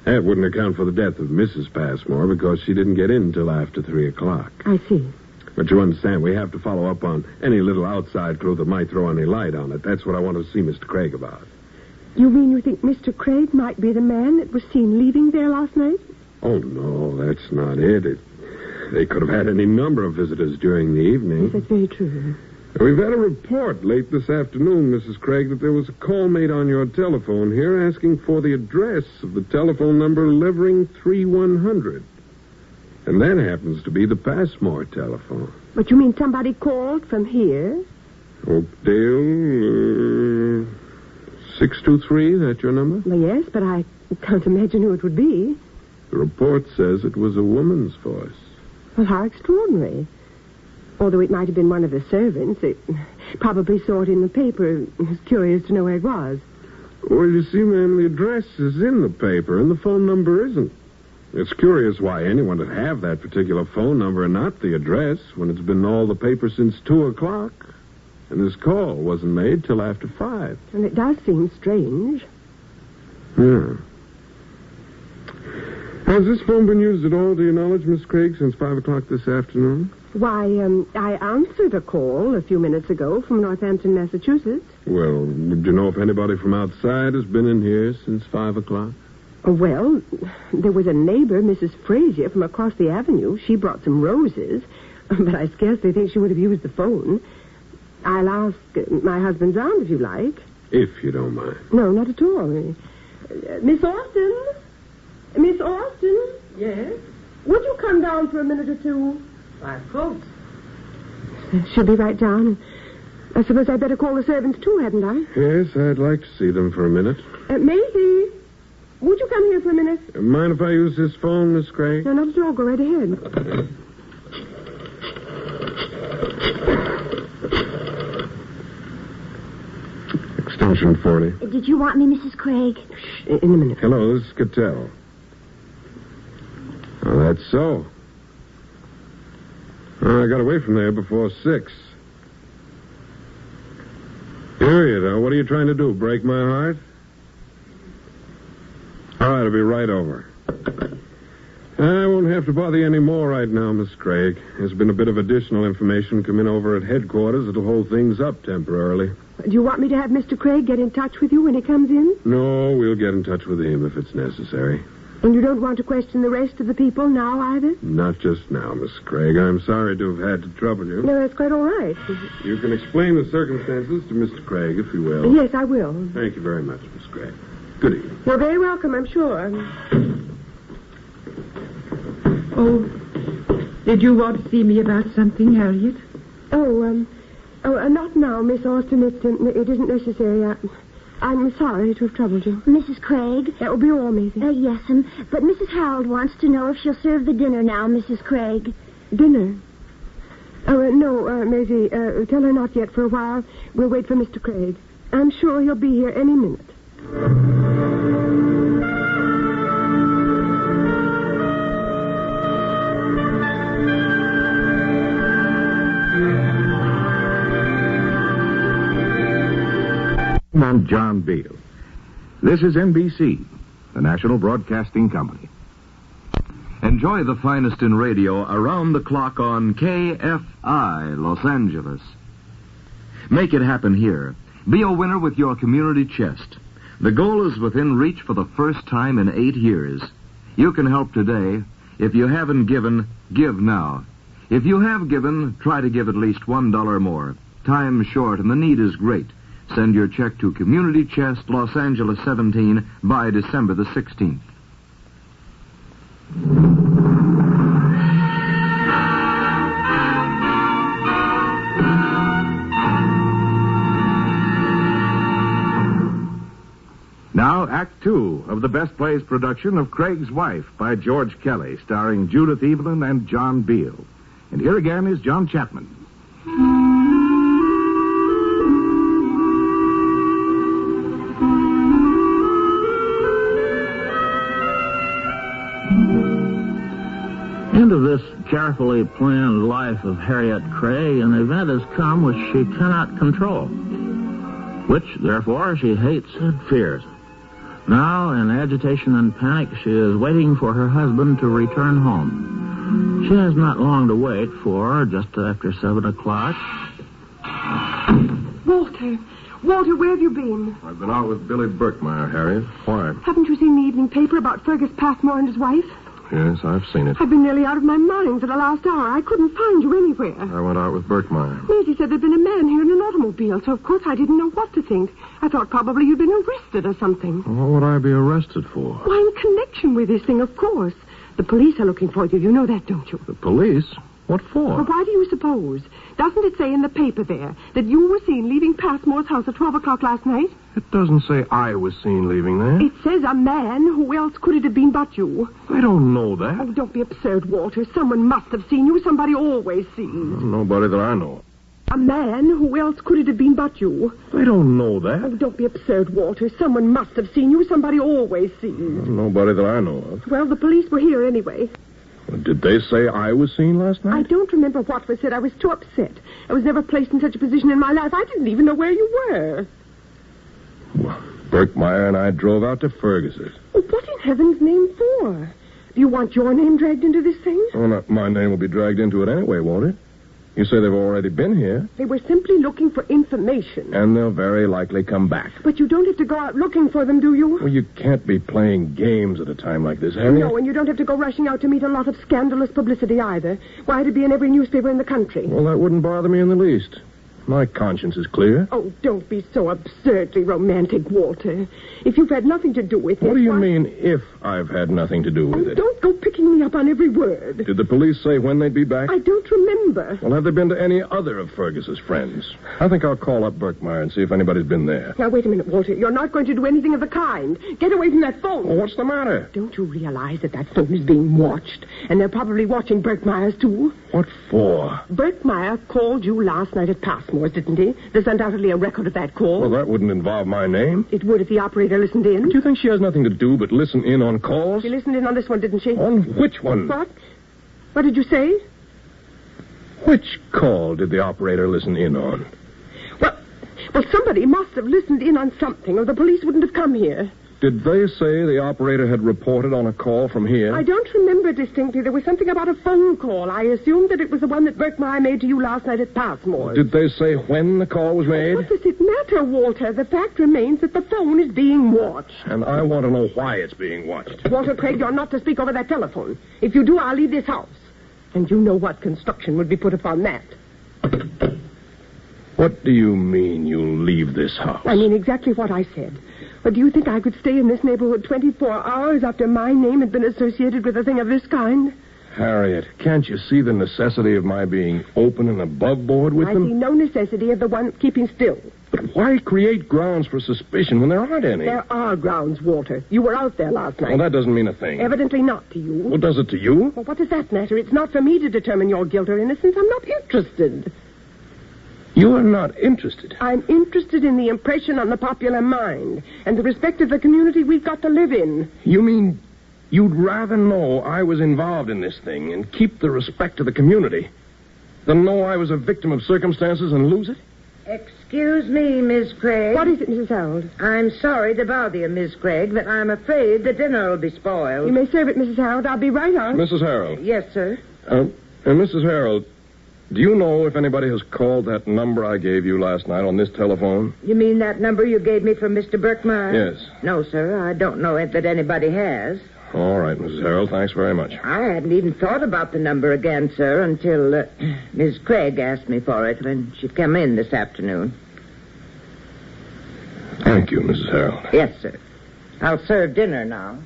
that wouldn't account for the death of Mrs. Passmore because she didn't get in until after 3 o'clock. I see. But you understand, we have to follow up on any little outside clue that might throw any light on it. That's what I want to see Mr. Craig about. You mean you think Mr. Craig might be the man that was seen leaving there last night? Oh, no, that's not it. They could have had any number of visitors during the evening. Yes, that's very true. We've had a report late this afternoon, Mrs. Craig, that there was a call made on your telephone here asking for the address of the telephone number Levering 3100. And that happens to be the Passmore telephone. But you mean somebody called from here? Oakdale, 623, that your number? Well, yes, but I can't imagine who it would be. The report says it was a woman's voice. Well, how extraordinary. Although it might have been one of the servants, it probably saw it in the paper and was curious to know where it was. Well, you see, ma'am, the address is in the paper and the phone number isn't. It's curious why anyone would have that particular phone number and not the address when it's been in all the paper since 2 o'clock. And this call wasn't made till after 5. And it does seem strange. Yeah. Has this phone been used at all, to your knowledge, Miss Craig, since 5 o'clock this afternoon? Why, I answered a call a few minutes ago from Northampton, Massachusetts. Well, would you know if anybody from outside has been in here since 5 o'clock? Well, there was a neighbor, Mrs. Frazier, from across the avenue. She brought some roses, but I scarcely think she would have used the phone. I'll ask my husband's aunt if you like. If you don't mind. No, not at all. Miss Austen? Miss Austen? Yes? Would you come down for a minute or two? Why, of course. She'll be right down. I suppose I'd better call the servants, too, hadn't I? Yes, I'd like to see them for a minute. Maisie, would you come here for a minute? Mind if I use this phone, Miss Craig? No, not at all. Go right ahead. Extension 40. Did you want me, Mrs. Craig? Shh, in a minute. Hello, this is Cattell. Oh, that's so. I got away from there before 6. Harriet, what are you trying to do, break my heart? All right, I'll be right over. I won't have to bother you any more right now, Miss Craig. There's been a bit of additional information come in over at headquarters that'll hold things up temporarily. Do you want me to have Mr. Craig get in touch with you when he comes in? No, we'll get in touch with him if it's necessary. And you don't want to question the rest of the people now, either? Not just now, Miss Craig. I'm sorry to have had to trouble you. No, that's quite all right. You can explain the circumstances to Mr. Craig, if you will. Yes, I will. Thank you very much, Miss Craig. Good evening. You're very welcome, I'm sure. Oh, did you want to see me about something, Harriet? Not now, Miss Austen. It isn't necessary. I'm sorry to have troubled you. Mrs. Craig? That will be all, Maisie. Yes, but Mrs. Harold wants to know if she'll serve the dinner now, Mrs. Craig. Dinner? No, Maisie, tell her not yet for a while. We'll wait for Mr. Craig. I'm sure he'll be here any minute. I'm John Beale. This is NBC, the National Broadcasting Company. Enjoy the finest in radio around the clock on KFI, Los Angeles. Make it happen here. Be a winner with your community chest. The goal is within reach for the first time in 8 years. You can help today. If you haven't given, give now. If you have given, try to give at least $1 more. Time's short and the need is great. Send your check to Community Chest, Los Angeles 17 by December the 16th. Now, Act 2 of the Best Plays production of Craig's Wife by George Kelly, starring Judith Evelyn and John Beale. And here again is John Chapman. Into this carefully planned life of Harriet Craig, an event has come which she cannot control, which, therefore, she hates and fears. Now, in agitation and panic, she is waiting for her husband to return home. She has not long to wait, for just after 7 o'clock... Walter, where have you been? I've been out with Billy Birkmeyer, Harriet. Why? Haven't you seen the evening paper about Fergus Passmore and his wife? Yes, I've seen it. I've been nearly out of my mind for the last hour. I couldn't find you anywhere. I went out with Birkmeyer. Maisie said there'd been a man here in an automobile, so of course I didn't know what to think. I thought probably you'd been arrested or something. What would I be arrested for? Why, in connection with this thing, of course. The police are looking for you. You know that, don't you? The police? What for? Well, why do you suppose? Doesn't it say in the paper there that you were seen leaving Passmore's house at 12 o'clock last night? It doesn't say I was seen leaving there. It says a man. Who else could it have been but you? I don't know that. Oh, don't be absurd, Walter. Someone must have seen you. Somebody always sees. Nobody that I know. A man? Who else could it have been but you? I don't know that. Oh, don't be absurd, Walter. Someone must have seen you. Somebody always sees. Nobody that I know of. Well, the police were here anyway. Did they say I was seen last night? I don't remember what was said. I was too upset. I was never placed in such a position in my life. I didn't even know where you were. Well, Birkmeyer and I drove out to Fergus's. Oh, what in heaven's name for? Do you want your name dragged into this thing? Well, my name will be dragged into it anyway, won't it? You say they've already been here. They were simply looking for information. And they'll very likely come back. But you don't have to go out looking for them, do you? Well, you can't be playing games at a time like this, Harriet. No, and you don't have to go rushing out to meet a lot of scandalous publicity either. Why, to be in every newspaper in the country. Well, that wouldn't bother me in the least. My conscience is clear. Oh, don't be so absurdly romantic, Walter. If you've had nothing to do with it... What do you mean, if I've had nothing to do with it? Don't go picking me up on every word. Did the police say when they'd be back? I don't remember. Well, have they been to any other of Fergus's friends? I think I'll call up Birkmeyer and see if anybody's been there. Now, wait a minute, Walter. You're not going to do anything of the kind. Get away from that phone. Well, what's the matter? Don't you realize that phone is being watched? And they're probably watching Birkmeyer's, too? What for? Birkmeyer called you last night at Passmore's, didn't he? There's undoubtedly a record of that call. Well, that wouldn't involve my name. It would if the operator listened in. Do you think she has nothing to do but listen in on calls? She listened in on this one, didn't she? On which one? What? What did you say? Which call did the operator listen in on? Well, somebody must have listened in on something, or the police wouldn't have come here. Did they say the operator had reported on a call from here? I don't remember distinctly. There was something about a phone call. I assumed that it was the one that Birkmeyer made to you last night at Passmore's. Did they say when the call was made? What does it matter, Walter? The fact remains that the phone is being watched. And I want to know why it's being watched. Walter Craig, you're not to speak over that telephone. If you do, I'll leave this house. And you know what construction would be put upon that. What do you mean you'll leave this house? I mean exactly what I said. But do you think I could stay in this neighborhood 24 hours after my name had been associated with a thing of this kind? Harriet, can't you see the necessity of my being open and above board with them? I see no necessity of the one keeping still. But why create grounds for suspicion when there aren't any? There are grounds, Walter. You were out there last night. Well, that doesn't mean a thing. Evidently not to you. Well, does it to you? Well, what does that matter? It's not for me to determine your guilt or innocence. I'm not interested. You are not interested? I'm interested in the impression on the popular mind and the respect of the community we've got to live in. You mean you'd rather know I was involved in this thing and keep the respect of the community than know I was a victim of circumstances and lose it? Excuse me, Miss Craig. What is it, Mrs. Harold? I'm sorry to bother you, Miss Craig, but I'm afraid the dinner will be spoiled. You may serve it, Mrs. Harold. I'll be right on. Mrs. Harold. Yes, sir. Mrs. Harold, do you know if anybody has called that number I gave you last night on this telephone? You mean that number you gave me from Mr. Birkmeyer? Yes. No, sir. I don't know that anybody has. All right, Mrs. Harold. Thanks very much. I hadn't even thought about the number again, sir, until Miss Craig asked me for it when she came in this afternoon. Thank you, Mrs. Harold. Yes, sir. I'll serve dinner now.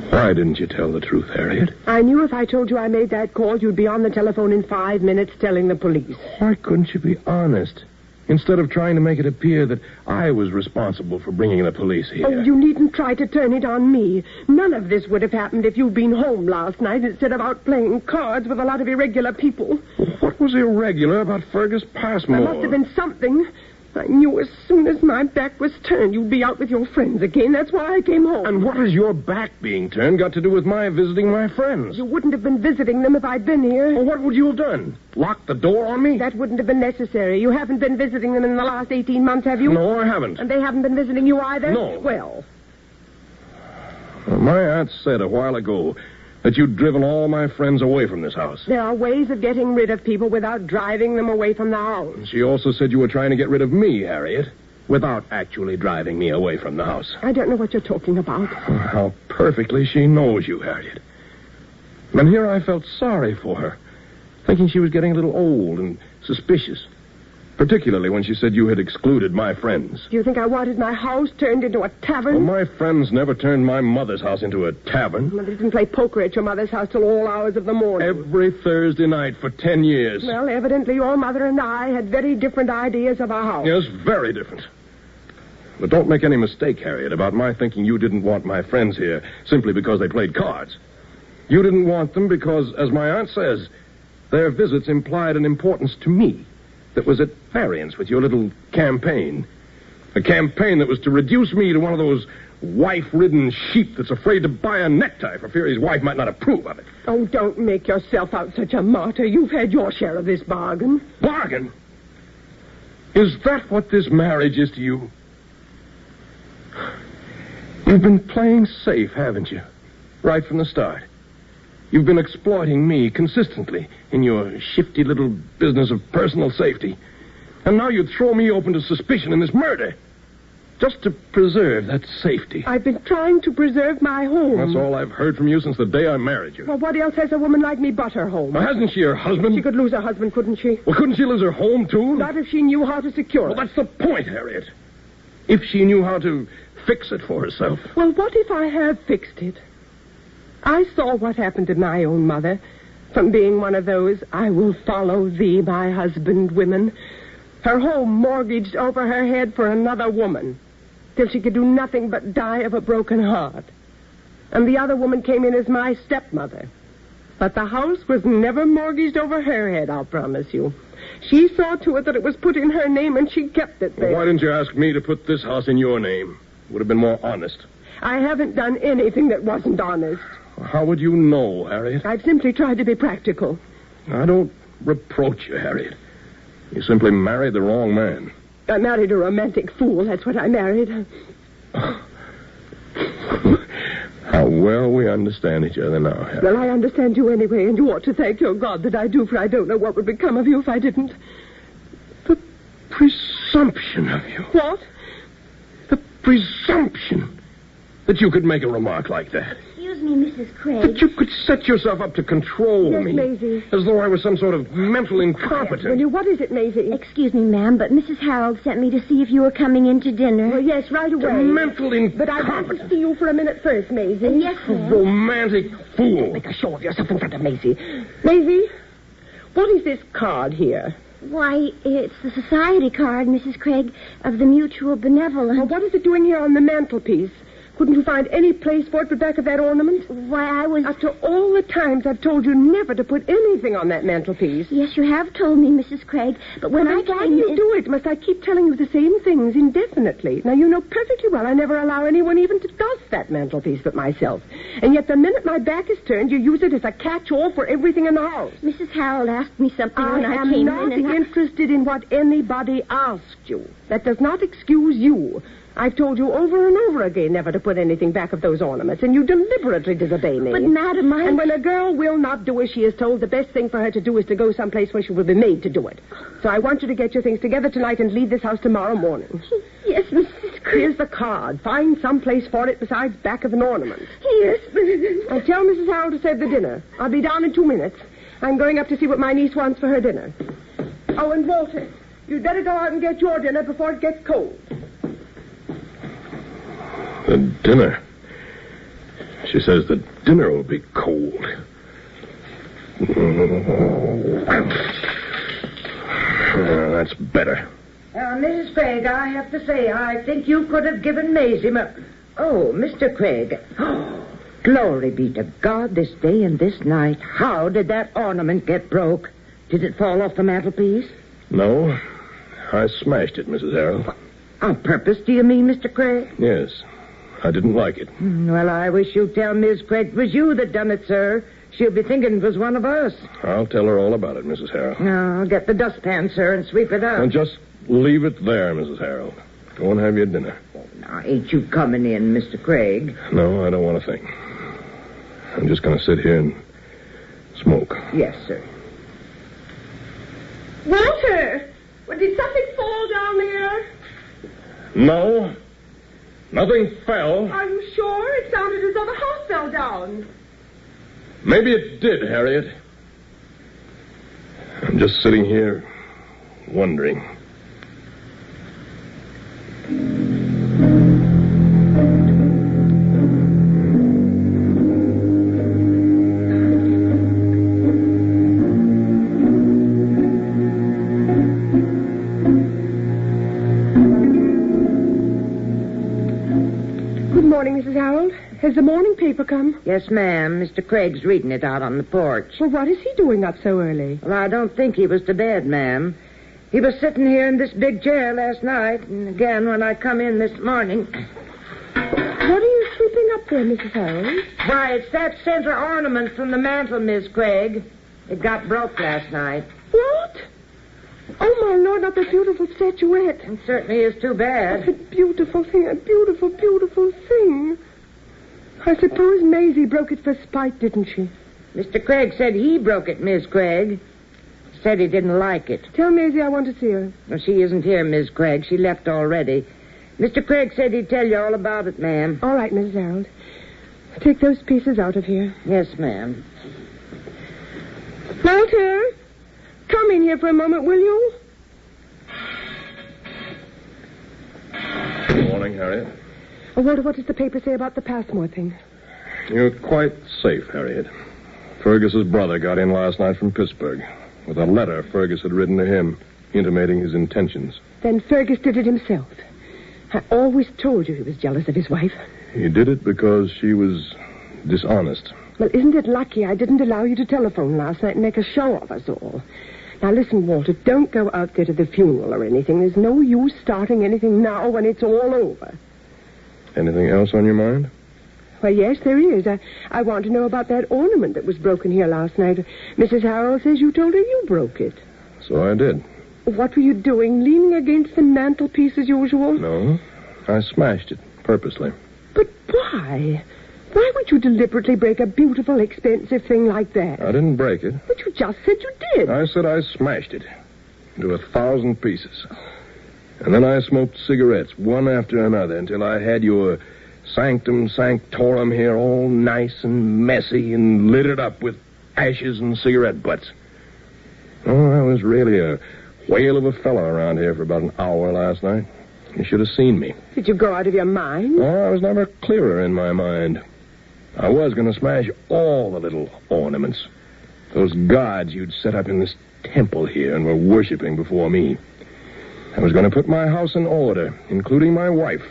Why didn't you tell the truth, Harriet? I knew if I told you I made that call, you'd be on the telephone in 5 minutes telling the police. Why couldn't you be honest? Instead of trying to make it appear that I was responsible for bringing the police here. Oh, you needn't try to turn it on me. None of this would have happened if you'd been home last night instead of out playing cards with a lot of irregular people. What was irregular about Fergus Passmore? There must have been something. I knew as soon as my back was turned you'd be out with your friends again. That's why I came home. And what has your back being turned got to do with my visiting my friends? You wouldn't have been visiting them if I'd been here. Well, what would you have done? Locked the door on me? That wouldn't have been necessary. You haven't been visiting them in the last 18 months, have you? No, I haven't. And they haven't been visiting you either? No. Well, my aunt said a while ago that you'd driven all my friends away from this house. there are ways of getting rid of people without driving them away from the house. She also said you were trying to get rid of me, Harriet, without actually driving me away from the house. I don't know what you're talking about. How perfectly she knows you, Harriet. And here I felt sorry for her, thinking she was getting a little old and suspicious, particularly when she said you had excluded my friends. Do you think I wanted my house turned into a tavern? Well, my friends never turned my mother's house into a tavern. Well, they didn't play poker at your mother's house till all hours of the morning. Every Thursday night for 10 years. Well, evidently your mother and I had very different ideas of our house. Yes, very different. But don't make any mistake, Harriet, about my thinking you didn't want my friends here simply because they played cards. You didn't want them because, as my aunt says, their visits implied an importance to me that was at variance with your little campaign. A campaign that was to reduce me to one of those wife-ridden sheep that's afraid to buy a necktie for fear his wife might not approve of it. Oh, don't make yourself out such a martyr. You've had your share of this bargain. Bargain? Is that what this marriage is to you? You've been playing safe, haven't you? Right from the start. You've been exploiting me consistently in your shifty little business of personal safety. And now you throw me open to suspicion in this murder. Just to preserve that safety. I've been trying to preserve my home. That's all I've heard from you since the day I married you. Well, what else has a woman like me but her home? Well, hasn't she her husband? She could lose her husband, couldn't she? Well, couldn't she lose her home, too? Not if she knew how to secure it. Well, that's the point, Harriet. If she knew how to fix it for herself. Well, what if I have fixed it? I saw what happened to my own mother from being one of those I will follow thee, my husband, women. Her home mortgaged over her head for another woman till she could do nothing but die of a broken heart. And the other woman came in as my stepmother. But the house was never mortgaged over her head, I'll promise you. She saw to it that it was put in her name, and she kept it there. Well, why didn't you ask me to put this house in your name? Would have been more honest. I haven't done anything that wasn't honest. How would you know, Harriet? I've simply tried to be practical. I don't reproach you, Harriet. You simply married the wrong man. I married a romantic fool. That's what I married. How well we understand each other now, Harriet. Well, I understand you anyway, and you ought to thank your God that I do, for I don't know what would become of you if I didn't. The presumption of you. What? The presumption that you could make a remark like that. You Excuse me, Mrs. Craig. But you could set yourself up to control Yes, me. Maisie. As though I was some sort of mental incompetent. What is it, Maisie? Excuse me, ma'am, but Mrs. Harold sent me to see if you were coming in to dinner. Well, yes, right away. Mental incompetent. But I want to see you for a minute first, Maisie. Yes, ma'am. Romantic fool. Make a show of yourself in front of Maisie. Maisie, what is this card here? Why, it's the society card, Mrs. Craig, of the Mutual Benevolence. Well, what is it doing here on the mantelpiece? Couldn't you find any place for it but back of that ornament? Why, I was... After all the times I've told you never to put anything on that mantelpiece. Yes, you have told me, Mrs. Craig, but when I why came do you in... do it? Must I keep telling you the same things indefinitely? Now, you know perfectly well I never allow anyone even to dust that mantelpiece but myself. And yet the minute my back is turned, you use it as a catch-all for everything in the house. Mrs. Harold asked me something when I am came not in, and interested in what anybody asked you. That does not excuse you. I've told you over and over again never to put anything back of those ornaments, and you deliberately disobey me. But, Madam, And when a girl will not do as she is told, the best thing for her to do is to go someplace where she will be made to do it. So I want you to get your things together tonight and leave this house tomorrow morning. Yes, Mrs. Craig. Here's the card. Find some place for it besides back of an ornament. Yes, but... And tell Mrs. Harold to save the dinner. I'll be down in 2 minutes. I'm going up to see what my niece wants for her dinner. Oh, and Walter, you'd better go out and get your dinner before it gets cold. The dinner. She says the dinner will be cold. That's better. Mrs. Craig, I have to say, I think you could have given Maisie Oh, Mr. Craig. Glory be to God this day and this night. How did that ornament get broke? Did it fall off the mantelpiece? No, I smashed it, Mrs. Harold. On purpose, do you mean, Mr. Craig? Yes, I didn't like it. Well, I wish you'd tell Miss Craig it was you that done it, sir. She'll be thinking it was one of us. I'll tell her all about it, Mrs. Harold. Now, I'll get the dustpan, sir, and sweep it up. And just leave it there, Mrs. Harold. Go and have your dinner. Now, ain't you coming in, Mr. Craig? No, I don't want to think. I'm just going to sit here and smoke. Yes, sir. Walter! Well, did something fall down there? No. Nothing fell. Are you sure? It sounded as though the house fell down. Maybe it did, Harriet. I'm just sitting here wondering. Has the morning paper come? Yes, ma'am. Mr. Craig's reading it out on the porch. Well, what is he doing up so early? Well, I don't think he was to bed, ma'am. He was sitting here in this big chair last night, and again when I come in this morning. What are you sweeping up there, Mrs. Harold? Why, it's that center ornament from the mantel, Miss Craig. It got broke last night. What? Oh, my Lord, not the beautiful statuette. It certainly is too bad. That's a beautiful thing, a beautiful, beautiful thing. I suppose Maisie broke it for spite, didn't she? Mr. Craig said he broke it, Miss Craig. Said he didn't like it. Tell Maisie I want to see her. Well, she isn't here, Miss Craig. She left already. Mr. Craig said he'd tell you all about it, ma'am. All right, Mrs. Harold. Take those pieces out of here. Yes, ma'am. Walter, come in here for a moment, will you? Good morning, Harriet. Oh, Walter, what does the paper say about the Passmore thing? You're quite safe, Harriet. Fergus's brother got in last night from Pittsburgh with a letter Fergus had written to him intimating his intentions. Then Fergus did it himself. I always told you he was jealous of his wife. He did it because she was dishonest. Well, isn't it lucky I didn't allow you to telephone last night and make a show of us all? Now, listen, Walter, don't go out there to the funeral or anything. There's no use starting anything now when it's all over. Anything else on your mind? Well, yes, there is. I want to know about that ornament that was broken here last night. Mrs. Harold says you told her you broke it. So I did. What were you doing, leaning against the mantelpiece as usual? No, I smashed it, purposely. But why? Why would you deliberately break a beautiful, expensive thing like that? I didn't break it. But you just said you did. I said I smashed it into 1,000 pieces. And then I smoked cigarettes, one after another, until I had your Sanctum sanctorum here, all nice and messy and littered up with ashes and cigarette butts. Oh, I was really a whale of a fellow around here for about an hour last night. You should have seen me. Did you go out of your mind? Oh, I was never clearer in my mind. I was going to smash all the little ornaments. Those gods you'd set up in this temple here and were worshiping before me. I was going to put my house in order, including my wife,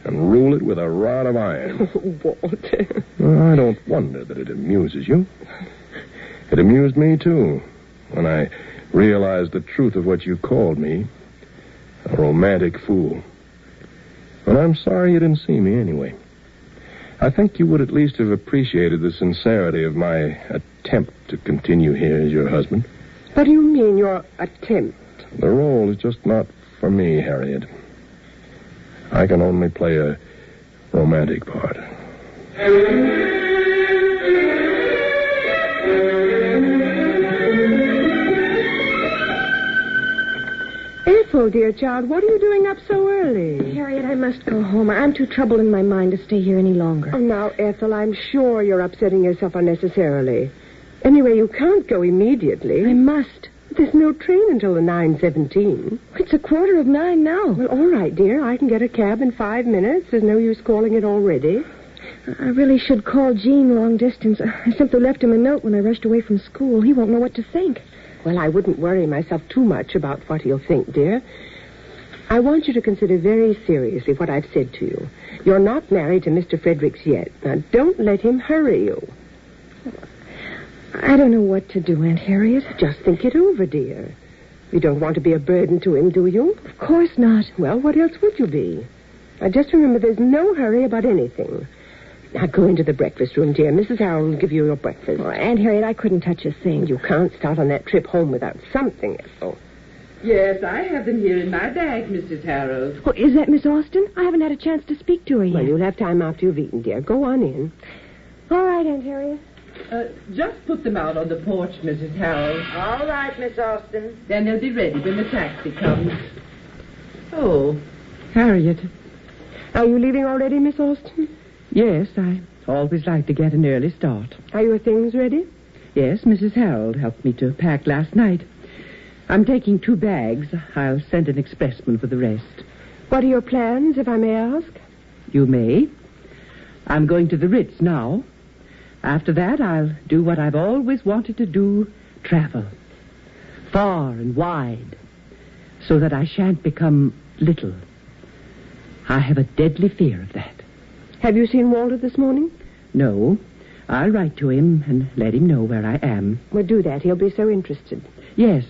and rule it with a rod of iron. Walter. Well, I don't wonder that it amuses you. It amused me, too, when I realized the truth of what you called me, a romantic fool. But I'm sorry you didn't see me anyway. I think you would at least have appreciated the sincerity of my attempt to continue here as your husband. What do you mean, your attempt? The role is just not for me, Harriet. I can only play a romantic part. Ethel, dear child, what are you doing up so early? Harriet, I must go home. I'm too troubled in my mind to stay here any longer. Oh, now, Ethel, I'm sure you're upsetting yourself unnecessarily. Anyway, you can't go immediately. I must. There's no train until the 9:17. It's 9:15 now. Well, all right, dear. I can get a cab in 5 minutes. There's no use calling it already. I really should call Gene long distance. I simply left him a note when I rushed away from school. He won't know what to think. Well, I wouldn't worry myself too much about what he'll think, dear. I want you to consider very seriously what I've said to you. You're not married to Mr. Fredericks yet. Now, don't let him hurry you. I don't know what to do, Aunt Harriet. Just think it over, dear. You don't want to be a burden to him, do you? Of course not. Well, what else would you be? Now, just remember, there's no hurry about anything. Now, go into the breakfast room, dear. Mrs. Harold will give you your breakfast. Oh, Aunt Harriet, I couldn't touch a thing. You can't start on that trip home without something, Ethel. Yes, I have them here in my bag, Mrs. Harold. Oh, is that Miss Austen? I haven't had a chance to speak to her yet. Well, you'll have time after you've eaten, dear. Go on in. All right, Aunt Harriet. Just put them out on the porch, Mrs. Harold. All right, Miss Austen. Then they'll be ready when the taxi comes. Oh, Harriet. Are you leaving already, Miss Austen? yes, I always like to get an early start. Are your things ready? Yes, Mrs. Harold helped me to pack last night. I'm taking 2 bags. I'll send an expressman for the rest. What are your plans, if I may ask? You may. I'm going to the Ritz now. After that, I'll do what I've always wanted to do, travel. Far and wide. So that I shan't become little. I have a deadly fear of that. Have you seen Walter this morning? No. I'll write to him and let him know where I am. Well, do that. He'll be so interested. Yes,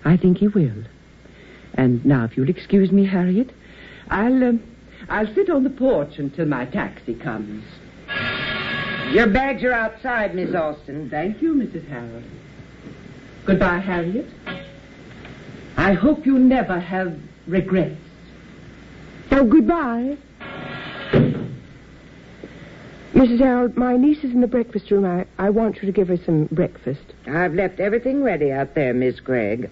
I think he will. And now, if you'll excuse me, Harriet, I'll sit on the porch until my taxi comes. Your bags are outside, Miss Austen. Thank you, Mrs. Harold. Goodbye, Harriet. I hope you never have regrets. Oh, goodbye. Mrs. Harold, my niece is in the breakfast room. I want you to give her some breakfast. I've left everything ready out there, Miss Craig.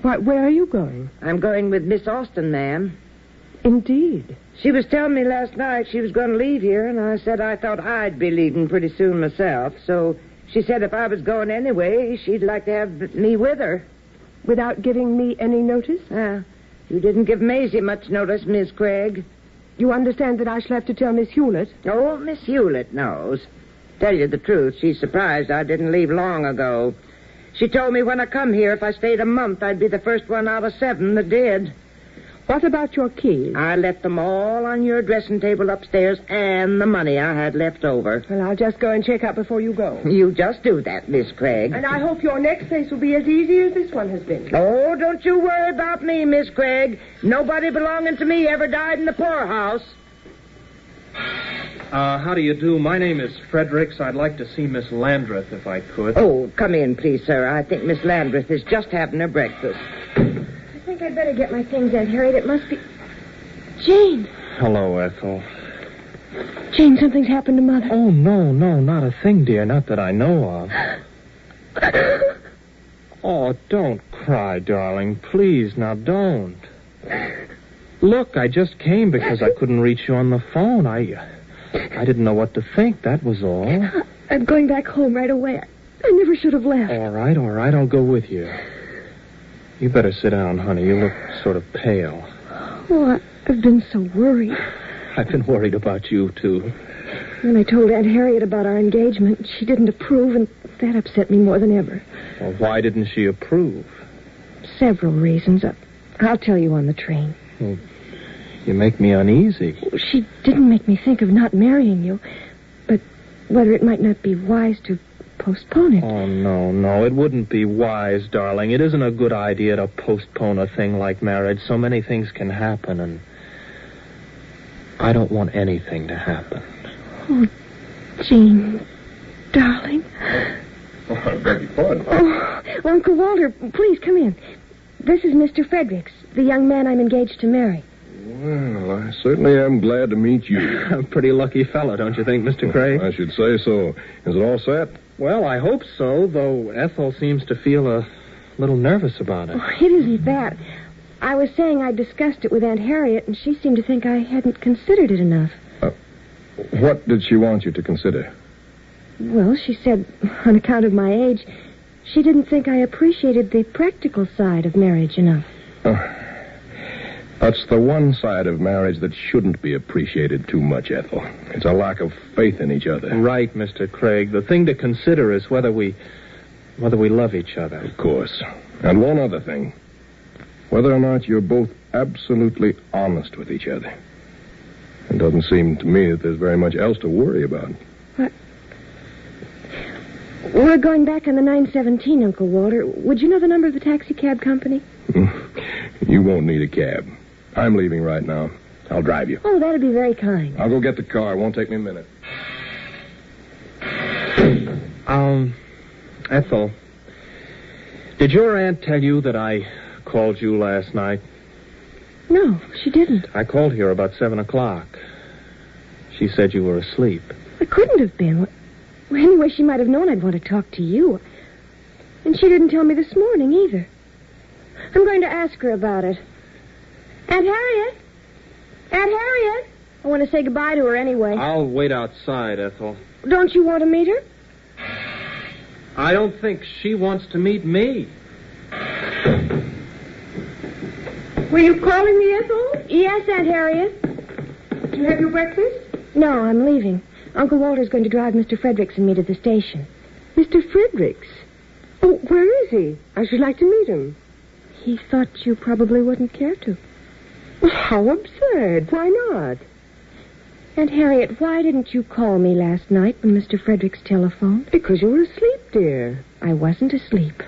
Why, where are you going? I'm going with Miss Austen, ma'am. Indeed. She was telling me last night she was going to leave here, and I said I thought I'd be leaving pretty soon myself. So she said if I was going anyway, she'd like to have me with her. Without giving me any notice? You didn't give Maisie much notice, Miss Craig. You understand that I shall have to tell Miss Hewlett? Oh, Miss Hewlett knows. Tell you the truth, she's surprised I didn't leave long ago. She told me when I come here, if I stayed a month, I'd be the first one out of 7 that did. What about your keys? I left them all on your dressing table upstairs and the money I had left over. Well, I'll just go and check out before you go. You just do that, Miss Craig. And I hope your next place will be as easy as this one has been. Oh, don't you worry about me, Miss Craig. Nobody belonging to me ever died in the poorhouse. How do you do? My name is Fredericks. I'd like to see Miss Landreth, if I could. Oh, come in, please, sir. I think Miss Landreth is just having her breakfast. I think I'd better get my things, Aunt Harriet. It must be... Jane! Hello, Ethel. Jane, something's happened to Mother. Oh, no, not a thing, dear. Not that I know of. Oh, don't cry, darling. Please, now don't. Look, I just came because I couldn't reach you on the phone. I didn't know what to think, that was all. I'm going back home right away. I never should have left. All right, I'll go with you. You better sit down, honey. You look sort of pale. Oh, I've been so worried. I've been worried about you, too. When I told Aunt Harriet about our engagement, she didn't approve, and that upset me more than ever. Well, why didn't she approve? Several reasons. I'll tell you on the train. Well, you make me uneasy. She didn't make me think of not marrying you, but whether it might not be wise to postpone it. Oh, no, it wouldn't be wise, darling. It isn't a good idea to postpone a thing like marriage. So many things can happen, and I don't want anything to happen. Oh, Jean, darling. Oh, I beg your pardon. Oh, Uncle Walter, please come in. This is Mr. Fredericks, the young man I'm engaged to marry. Well, I certainly am glad to meet you. A pretty lucky fellow, don't you think, Mr. Craig? I should say so. Is it all set? Well, I hope so, though Ethel seems to feel a little nervous about it. Oh, it isn't that. I was saying I discussed it with Aunt Harriet, and she seemed to think I hadn't considered it enough. What did she want you to consider? Well, she said, on account of my age, she didn't think I appreciated the practical side of marriage enough. That's the one side of marriage that shouldn't be appreciated too much, Ethel. It's a lack of faith in each other. Right, Mr. Craig. The thing to consider is whether we love each other. Of course. And one other thing. Whether or not you're both absolutely honest with each other. It doesn't seem to me that there's very much else to worry about. What? We're going back on the 9:17, Uncle Walter. Would you know the number of the taxi cab company? You won't need a cab. I'm leaving right now. I'll drive you. Oh, that'd be very kind. I'll go get the car. It won't take me a minute. Ethel, did your aunt tell you that I called you last night? No, she didn't. I called here about 7 o'clock. She said you were asleep. I couldn't have been. Well, anyway, she might have known I'd want to talk to you. And she didn't tell me this morning either. I'm going to ask her about it. Aunt Harriet? Aunt Harriet? I want to say goodbye to her anyway. I'll wait outside, Ethel. Don't you want to meet her? I don't think she wants to meet me. Were you calling me, Ethel? Yes, Aunt Harriet. Did you have your breakfast? No, I'm leaving. Uncle Walter's going to drive Mr. Fredericks and me to the station. Mr. Fredericks? Oh, where is he? I should like to meet him. He thought you probably wouldn't care to. Well, how absurd. Why not? Aunt Harriet, why didn't you call me last night when Mr. Fredericks telephoned? Because you were asleep, dear. I wasn't asleep.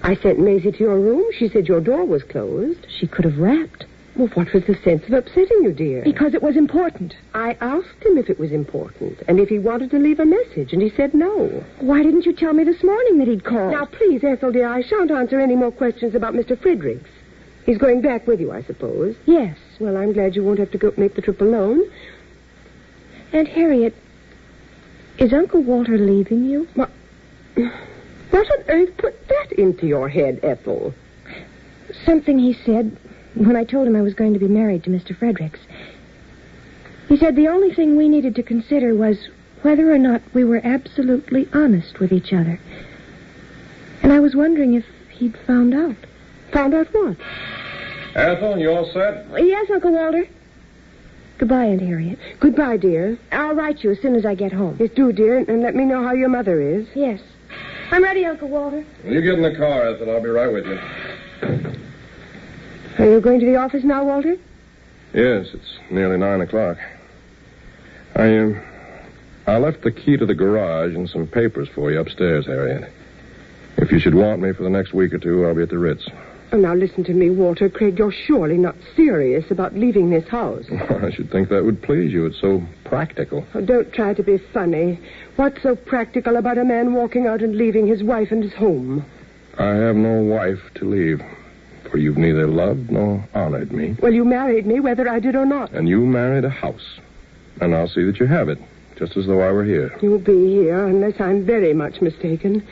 I sent Maisie to your room. She said your door was closed. She could have rapped. Well, what was the sense of upsetting you, dear? Because it was important. I asked him if it was important, and if he wanted to leave a message, and he said no. Why didn't you tell me this morning that he'd called? Now, please, Ethel, dear, I shan't answer any more questions about Mr. Fredericks. He's going back with you, I suppose. Yes. Well, I'm glad you won't have to go make the trip alone. Aunt Harriet, is Uncle Walter leaving you? What on earth put that into your head, Ethel? Something he said when I told him I was going to be married to Mr. Fredericks. He said the only thing we needed to consider was whether or not we were absolutely honest with each other. And I was wondering if he'd found out. Found out what? Ethel, you all set? Yes, Uncle Walter. Goodbye, Aunt Harriet. Goodbye, dear. I'll write you as soon as I get home. Yes, do, dear, and let me know how your mother is. Yes. I'm ready, Uncle Walter. You get in the car, Ethel. I'll be right with you. Are you going to the office now, Walter? Yes, it's nearly 9 o'clock. I left the key to the garage and some papers for you upstairs, Harriet. If you should want me for the next week or two, I'll be at the Ritz. Oh, now listen to me, Walter. Craig, you're surely not serious about leaving this house. I should think that would please you. It's so practical. Oh, don't try to be funny. What's so practical about a man walking out and leaving his wife and his home? I have no wife to leave, for you've neither loved nor honored me. Well, you married me, whether I did or not. And you married a house. And I'll see that you have it, just as though I were here. You'll be here, unless I'm very much mistaken.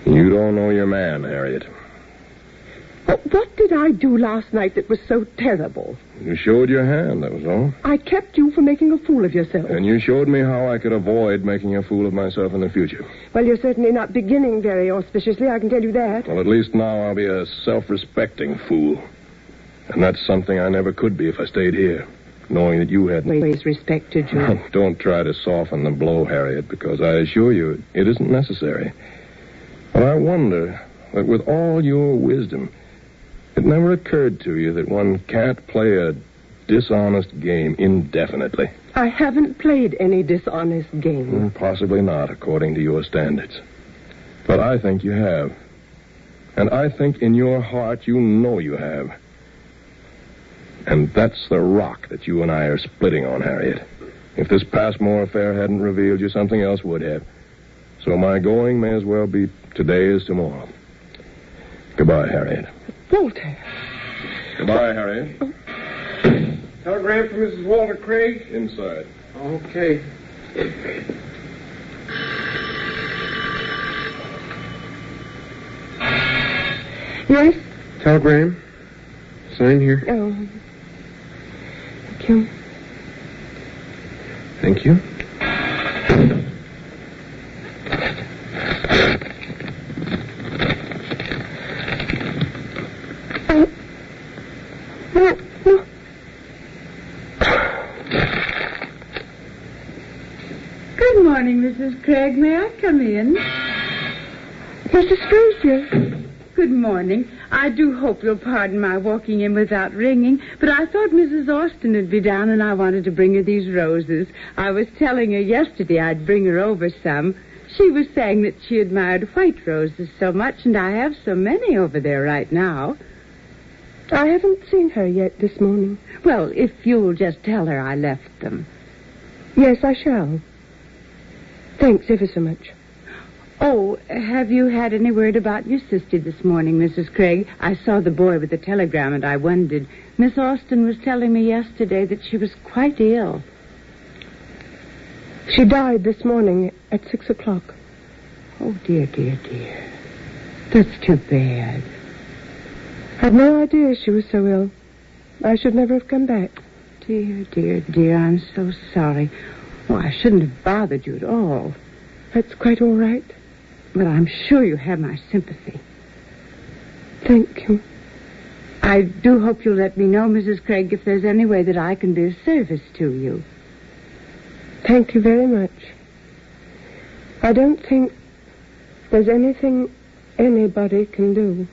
You don't know your man, Harriet. What did I do last night that was so terrible? You showed your hand, that was all. I kept you from making a fool of yourself. And you showed me how I could avoid making a fool of myself in the future. Well, you're certainly not beginning very auspiciously, I can tell you that. Well, at least now I'll be a self-respecting fool. And that's something I never could be if I stayed here, knowing that you hadn't always respected you. Now, don't try to soften the blow, Harriet, because I assure you it isn't necessary. But I wonder that with all your wisdom, it never occurred to you that one can't play a dishonest game indefinitely. I haven't played any dishonest game. Possibly not, according to your standards. But I think you have. And I think in your heart you know you have. And that's the rock that you and I are splitting on, Harriet. If this Passmore affair hadn't revealed you, something else would have. So my going may as well be today as tomorrow. Goodbye, Harriet. Walter. Goodbye, Harriet. Telegram from Mrs. Walter Craig? Inside. Okay. Yes? Telegram. Sign here. Oh. Thank you. Thank you. Good morning, Mrs. Craig. May I come in? Mrs. Fraser. Good morning. I do hope you'll pardon my walking in without ringing, but I thought Mrs. Austen would be down and I wanted to bring her these roses. I was telling her yesterday I'd bring her over some. She was saying that she admired white roses so much, and I have so many over there right now. I haven't seen her yet this morning. Well, if you'll just tell her I left them. Yes, I shall. Thanks ever so much. Oh, have you had any word about your sister this morning, Mrs. Craig? I saw the boy with the telegram, and I wondered. Miss Austen was telling me yesterday that she was quite ill. She died this morning at 6 o'clock. Oh, dear, dear, dear. That's too bad. I'd no idea she was so ill. I should never have come back. Dear, dear, dear, I'm so sorry. Oh, I shouldn't have bothered you at all. That's quite all right. But I'm sure you have my sympathy. Thank you. I do hope you'll let me know, Mrs. Craig, if there's any way that I can be of service to you. Thank you very much. I don't think there's anything anybody can do.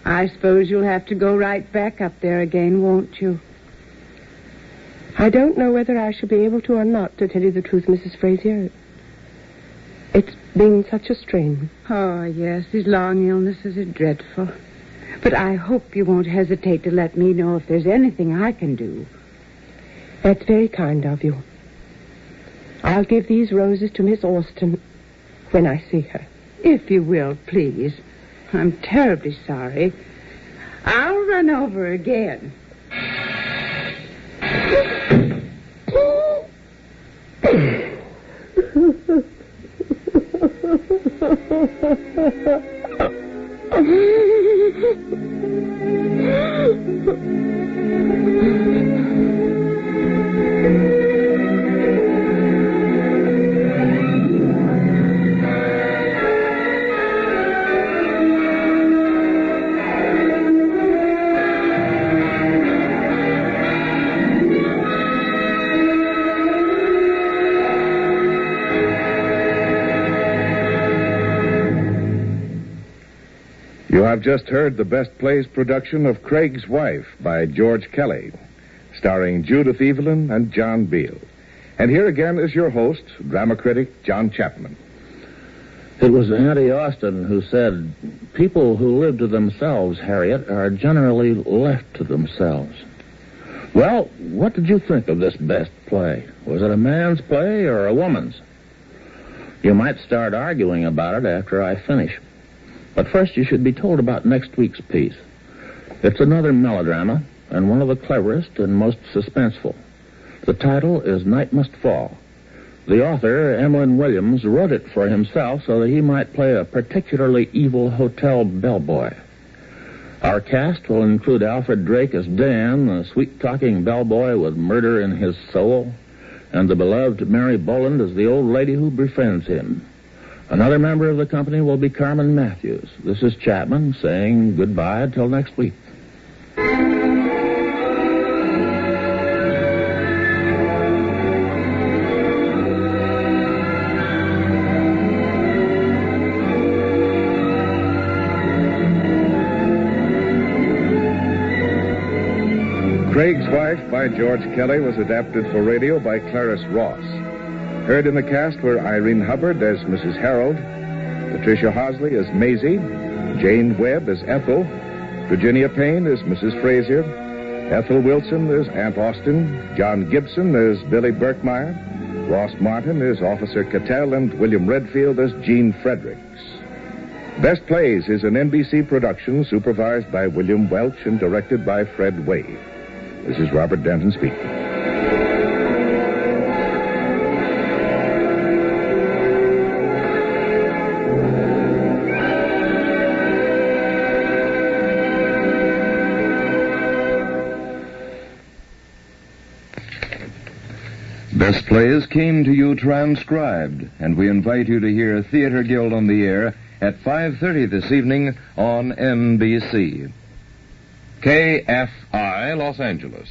I suppose you'll have to go right back up there again, won't you? I don't know whether I shall be able to or not, to tell you the truth, Mrs. Fraser. It's been such a strain. Oh, yes, these long illnesses are dreadful. But I hope you won't hesitate to let me know if there's anything I can do. That's very kind of you. I'll give these roses to Miss Austen when I see her. If you will, please. I'm terribly sorry. I'll run over again. You have just heard the Best Plays production of Craig's Wife by George Kelly, starring Judith Evelyn and John Beale. And here again is your host, drama critic John Chapman. It was Auntie Austen who said, people who live to themselves, Harriet, are generally left to themselves. Well, what did you think of this best play? Was it a man's play or a woman's? You might start arguing about it after I finish. But first you should be told about next week's piece. It's another melodrama, and one of the cleverest and most suspenseful. The title is Night Must Fall. The author, Emlyn Williams, wrote it for himself so that he might play a particularly evil hotel bellboy. Our cast will include Alfred Drake as Dan, the sweet-talking bellboy with murder in his soul, and the beloved Mary Boland as the old lady who befriends him. Another member of the company will be Carmen Matthews. This is Chapman saying goodbye until next week. Craig's Wife by George Kelly was adapted for radio by Clarice Ross. Heard in the cast were Irene Hubbard as Mrs. Harold, Patricia Hosley as Maisie, Jane Webb as Ethel, Virginia Payne as Mrs. Frazier, Ethel Wilson as Aunt Austen, John Gibson as Billy Berkmeyer, Ross Martin as Officer Cattell, and William Redfield as Gene Fredericks. Best Plays is an NBC production supervised by William Welch and directed by Fred Wade. This is Robert Denton speaking. Best Plays came to you transcribed, and we invite you to hear Theater Guild on the Air at 5:30 this evening on NBC. KFI, Los Angeles.